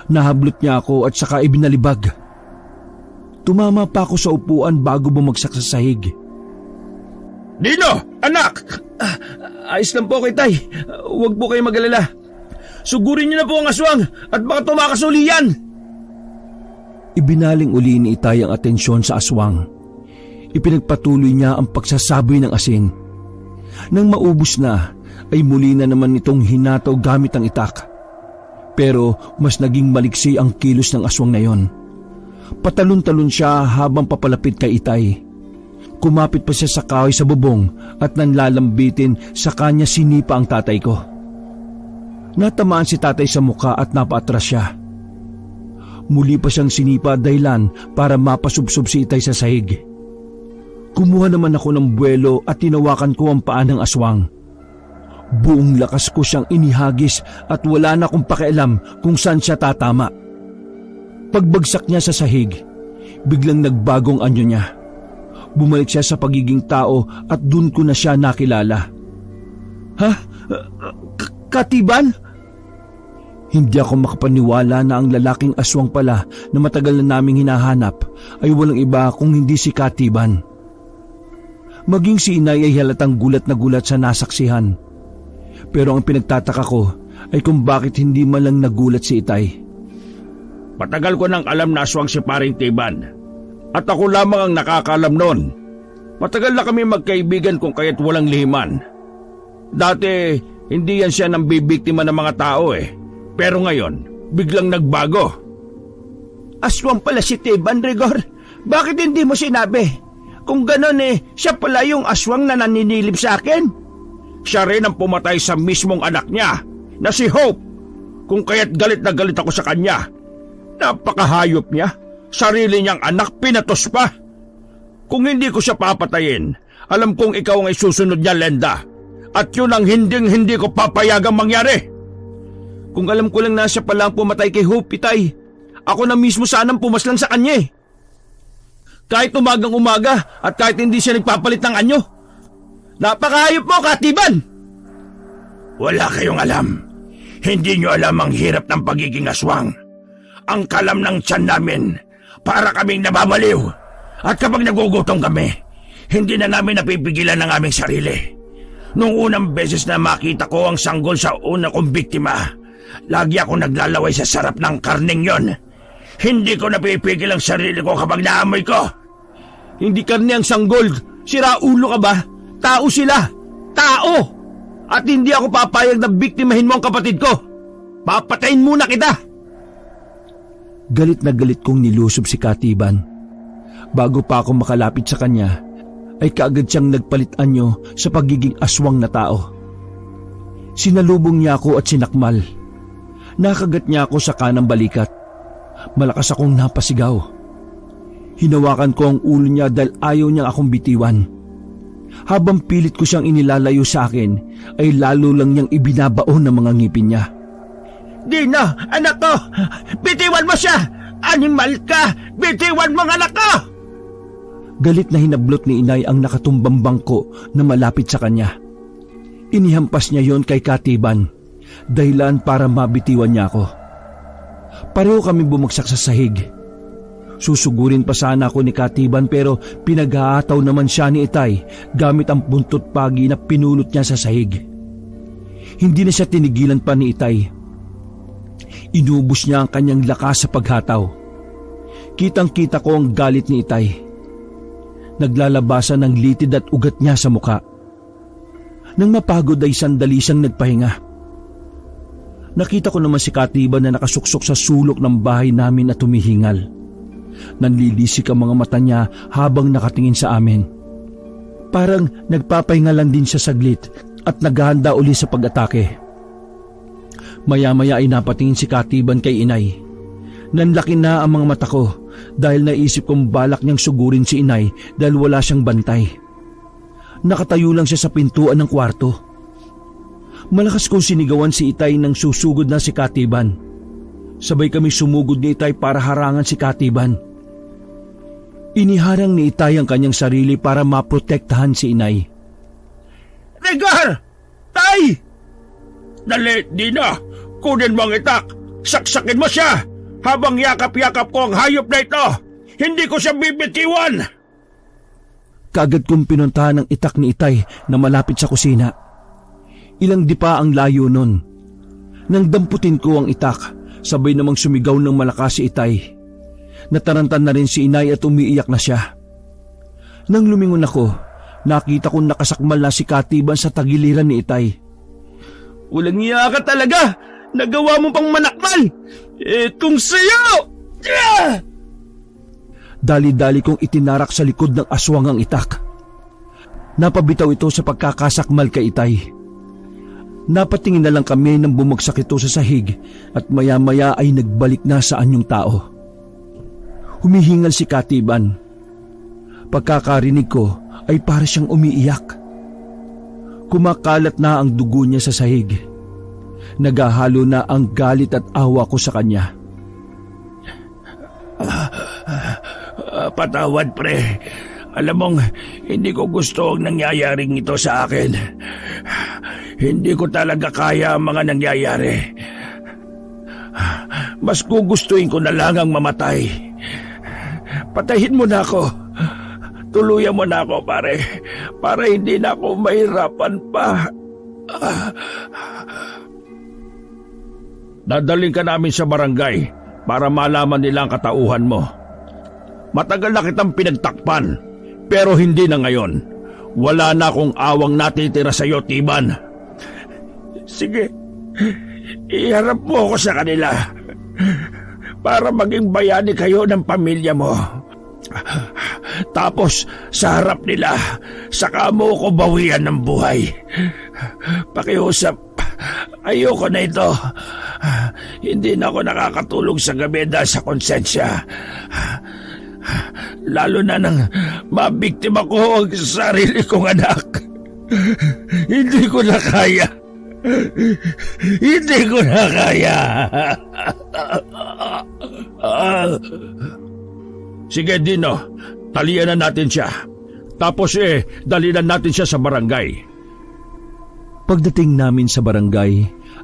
Nahablot niya ako at saka ibinalibag. Tumama pa ako sa upuan bago bumagsak sa sahig. Dino! Anak! Ayos lang po kay Tay. Huwag po kayo mag-alala. Sugurin niyo na po ang aswang at baka tumakas uli yan. Ibinaling uli ni Itay ang atensyon sa aswang. Ipinagpatuloy niya ang pagsasaboy ng asin. Nang maubos na, ay muli na naman itong hinataw gamit ang itak. Pero mas naging maliksi ang kilos ng aswang na yon. Patalon-talon siya habang papalapit kay Itay. Kumapit pa siya sa kahoy sa bubong at nanlalambitin sa kanya sinipa ang tatay ko. Natamaan si tatay sa muka at napaatras siya. Muli pa siyang sinipa dahilan para mapasubsob si Itay sa sahig. Kumuha naman ako ng buwelo at tinawakan ko ang paa ng aswang. Buong lakas ko siyang inihagis at wala na akong pakialam kung saan siya tatama. Pagbagsak niya sa sahig, biglang nagbagong anyo niya. Bumalik siya sa pagiging tao at dun ko na siya nakilala. Ha? Katiban? Hindi ako makapaniwala na ang lalaking aswang pala na matagal na naming hinahanap ay walang iba kung hindi si Katiban. Maging si Inay ay halatang gulat na gulat sa nasaksihan. Pero ang pinagtataka ko ay kung bakit hindi man lang nagulat si Itay. Matagal ko nang alam na aswang si Paring Tiban. At ako lamang ang nakakaalam noon. Matagal na kami magkaibigan kung kaya't walang lihiman. Dati, hindi yan siya nang bibiktima ng mga tao eh. Pero ngayon, biglang nagbago. Aswang pala si Tiban, Rigor. Bakit hindi mo sinabi? Kung ganon siya pala yung aswang na naninilip sa akin. Siya rin ang pumatay sa mismong anak niya, na si Hope. Kung kaya't galit na galit ako sa kanya. Napakahayop niya. Sarili niyang anak pinatos pa. Kung hindi ko siya papatayin, alam kong ikaw ang isusunod niya, Lenda. At yun ang hindi ko papayagang mangyari. Kung alam ko lang na siya pala ang pumatay kay Hope, Itay, ako na mismo sanang pumaslang sa kanya. Kahit umagang-umaga at kahit hindi siya nagpapalit ng anyo. Napakahayop mo, Katiban! Wala kayong alam. Hindi nyo alam ang hirap ng pagiging aswang. Ang kalam ng tiyan namin, para kaming nababaliw. At kapag nagugutom kami, hindi na namin napipigilan ang aming sarili. Nung unang beses na makita ko ang sanggol sa una kong biktima, lagi akong naglalaway sa sarap ng karning yon. Hindi ko napipigil ang sarili ko kapag naamoy ko. Hindi karne ang sanggol. Sira ulo ka ba? Tao sila. Tao! At hindi ako papayag na biktimahin mo ang kapatid ko. Papatayin muna kita! Galit na galit kong nilusob si Katiban. Bago pa ako makalapit sa kanya, ay kaagad siyang nagpalit anyo sa pagiging aswang na tao. Sinalubong niya ako at sinakmal. Nakagat niya ako sa kanang balikat. Malakas akong napasigaw. Hinawakan ko ang ulo niya dahil ayaw niyang akong bitiwan. Habang pilit ko siyang inilalayo sa akin, ay lalo lang niyang ibinabaon ng mga ngipin niya. Dino, anak ko! Bitiwan mo siya! Animal ka! Bitiwan mo ang anak ko! Galit na hinablot ni Inay ang nakatumbang bangko na malapit sa kanya. Inihampas niya yon kay Katiban, dahilan para mabitiwan niya ako. Pareho kami bumagsak sa sahig. Susugurin pa sana ako ni Katiban pero pinaghahataw naman siya ni Itay gamit ang buntot pagi na pinulot niya sa sahig. Hindi na siya tinigilan pa ni Itay. Inubos niya ang kanyang lakas sa paghataw. Kitang-kita ko ang galit ni Itay. Naglalabasan ng litid at ugat niya sa muka. Nang mapagod ay sandali siyang nagpahinga. Nakita ko naman si Katiban na nakasuksok sa sulok ng bahay namin at humihingal. Nanlilisik ang mga mata niya habang nakatingin sa amin. Parang nagpapahinga lang din siya saglit at naghahanda uli sa pag-atake. Maya-maya ay napatingin si Katiban kay Inay. Nanlaki na ang mga mata ko dahil naisip kong balak niyang sugurin si Inay dahil wala siyang bantay. Nakatayo lang siya sa pintuan ng kwarto. Malakas kong sinigawan si Itay nang susugod na si Katiban. Sabay kami sumugod ni Itay para harangan si Katiban. Iniharang ni Itay ang kanyang sarili para maprotektahan si Inay. Rigor! Tay! Dali, Dina! Kunin mo ang itak! Saksakin mo siya! Habang yakap-yakap ko ang hayop na ito! Hindi ko siya bibitiwan! Kaagad kong pinuntahan ang itak ni Itay na malapit sa kusina. Ilang dipa ang layo nun. Nang damputin ko ang itak, sabay namang sumigaw ng malakas si Itay. Natarantan na rin si Inay at umiiyak na siya. Nang lumingon ako, nakita kong nakasakmal na si Katiban sa tagiliran ni Itay. Walang iya ka talaga! Nagawa mo pang manakmal! Etong sayo! Dali-dali kong itinarak sa likod ng aswang ang itak. Napabitaw ito sa pagkakasakmal kay Itay. Napatingin na lang kami nang bumagsak ito sa sahig at maya-maya ay nagbalik na sa anyong tao. Humihingal si Katiban. Pagkakarinig ko ay para siyang umiiyak. Kumakalat na ang dugo niya sa sahig. Naghahalo na ang galit at awa ko sa kanya. Patawad, pre. Alam mong, hindi ko gusto ang nangyayaring ito sa akin. Hindi ko talaga kaya ang mga nangyayari. Mas gugustuhin ko na lang ang mamatay. Patayin mo na ako. Tuluyan mo na ako, pare. Para hindi na ako mahirapan pa. Dadaling ka namin sa barangay para malaman nila ang katauhan mo. Matagal na kitang pinagtakpan, pero hindi na ngayon. Wala na akong awang natitira sa iyo, Tiban. Sige, iharap mo ako sa kanila para maging bayani kayo ng pamilya mo. Tapos sa harap nila, saka mo ko bawian ng buhay. Pakiusap, ayoko na ito. Hindi na ako nakakatulog sa gabi dahil sa konsensya. Lalo na nang mabiktima ko ang sarili kong anak. Hindi ko na kaya. Hindi ko na kaya. Sige, Dino, talian na natin siya. Tapos dalinan natin siya sa barangay. Pagdating namin sa barangay,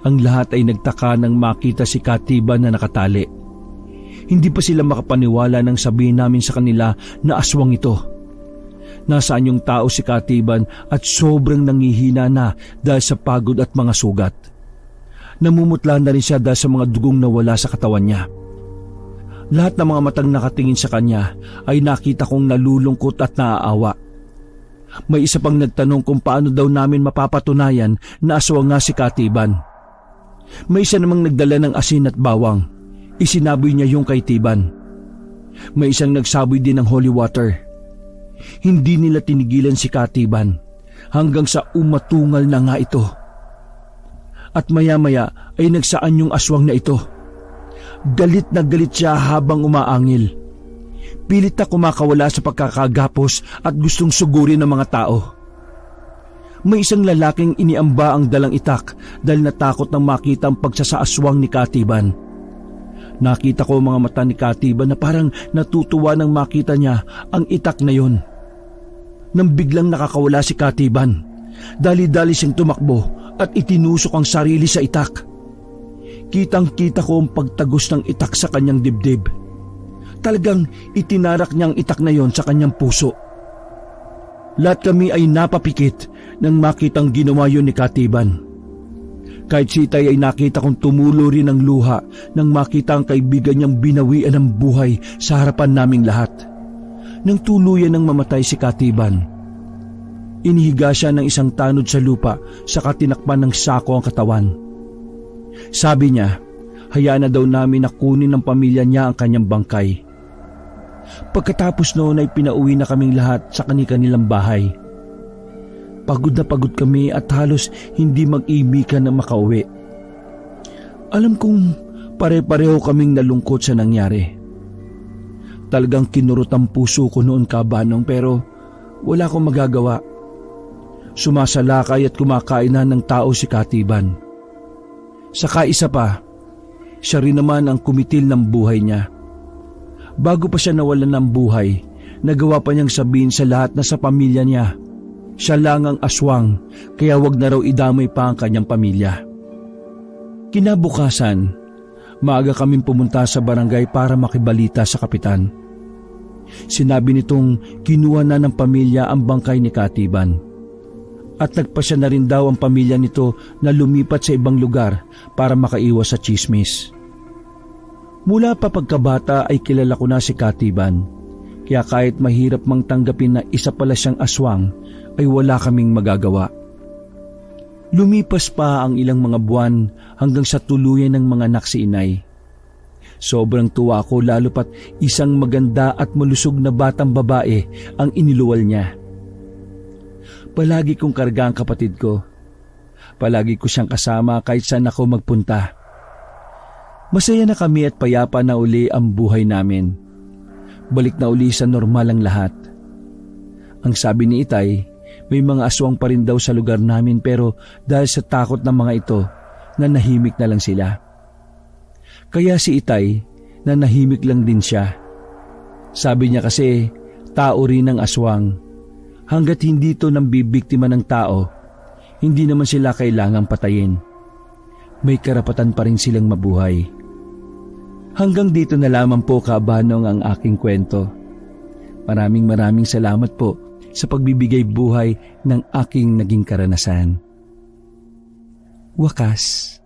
ang lahat ay nagtaka nang makita si Katiban na nakatali. Hindi pa sila makapaniwala nang sabihin namin sa kanila na aswang ito. Nasaan yung tao si Katiban at sobrang nangihina na dahil sa pagod at mga sugat. Namumutla na rin siya dahil sa mga dugong nawala sa katawan niya. Lahat ng mga matang nakatingin sa kanya ay nakita kong nalulungkot at naaawa. May isa pang nagtanong kung paano daw namin mapapatunayan na aswang nga si Katiban. May isa namang nagdala ng asin at bawang. Isinaboy niya yung kay Tiban. May isang nagsaboy din ng holy water. Hindi nila tinigilan si Katiban hanggang sa umatungal na nga ito. At maya-maya ay nagsaan yung aswang na ito. Galit na galit siya habang umaangil. Pilit na kumakawala sa pagkakagapos at gustong sugurin ng mga tao. May isang lalaking iniamba ang dalang itak dahil natakot nang makita ang pagsasaaswang ni Katiban. Nakita ko ang mga mata ni Katiban na parang natutuwa nang makita niya ang itak na yon. Nang biglang nakakawala si Katiban, dali-dali siyang tumakbo at itinusok ang sarili sa itak. Kitang-kita ko ang pagtagos ng itak sa kanyang dibdib. Talagang itinarak niya ang itak na yon sa kanyang puso. Lahat kami ay napapikit nang makitang ginawa yun ni Katiban. Kahit si Itay ay nakita kong tumulo rin ang luha nang makita ang kaibigan niyang binawian ng buhay sa harapan naming lahat. Nang tuluyan ng mamatay si Katiban, inihiga siya ng isang tanod sa lupa saka tinakpan ng sako ang katawan. Sabi niya, hayaan na daw namin na kunin ng pamilya niya ang kanyang bangkay. Pagkatapos noon ay pinauwi na kaming lahat sa kani-kanilang bahay. Pagod na pagod kami at halos hindi mag-ibigan na makauwi. Alam kong pare-pareho kaming nalungkot sa nangyari. Talagang kinurot ang puso ko noon, Kabanong, pero wala akong magagawa. Sumasalakay at kumakain na ng tao si Katiban. Saka isa pa, siya rin naman ang kumitil ng buhay niya. Bago pa siya nawalan ng buhay, nagawa pa niyang sabihin sa lahat na sa pamilya niya, siya lang ang aswang, kaya wag na raw idamay pa ang kanyang pamilya. Kinabukasan, maaga kaming pumunta sa barangay para makibalita sa kapitan. Sinabi nitong kinuha na ng pamilya ang bangkay ni Katiban. At nagpasya na rin daw ang pamilya nito na lumipat sa ibang lugar para makaiwas sa tsismis. Mula pa pagkabata ay kilala ko na si Katiban, kaya kahit mahirap mang tanggapin na isa pala siyang aswang, ay wala kaming magagawa. Lumipas pa ang ilang mga buwan hanggang sa tuluyan ng mga anak si inay. Sobrang tuwa ko lalo pat isang maganda at malusog na batang babae ang iniluwal niya. Palagi kong karga ang kapatid ko. Palagi ko siyang kasama kahit saan ako magpunta. Masaya na kami at payapa na uli ang buhay namin. Balik na uli sa normal ang lahat. Ang sabi ni Itay, may mga aswang pa rin daw sa lugar namin pero dahil sa takot ng mga ito, nanahimik na lang sila. Kaya si Itay, nanahimik lang din siya. Sabi niya kasi, tao rin ang aswang. Hanggat hindi ito nambibiktima ng tao, hindi naman sila kailangang patayin. May karapatan pa rin silang mabuhay. Hanggang dito na lamang po, Kaabanong, ang aking kwento. Maraming salamat po sa pagbibigay buhay ng aking naging karanasan. Wakas.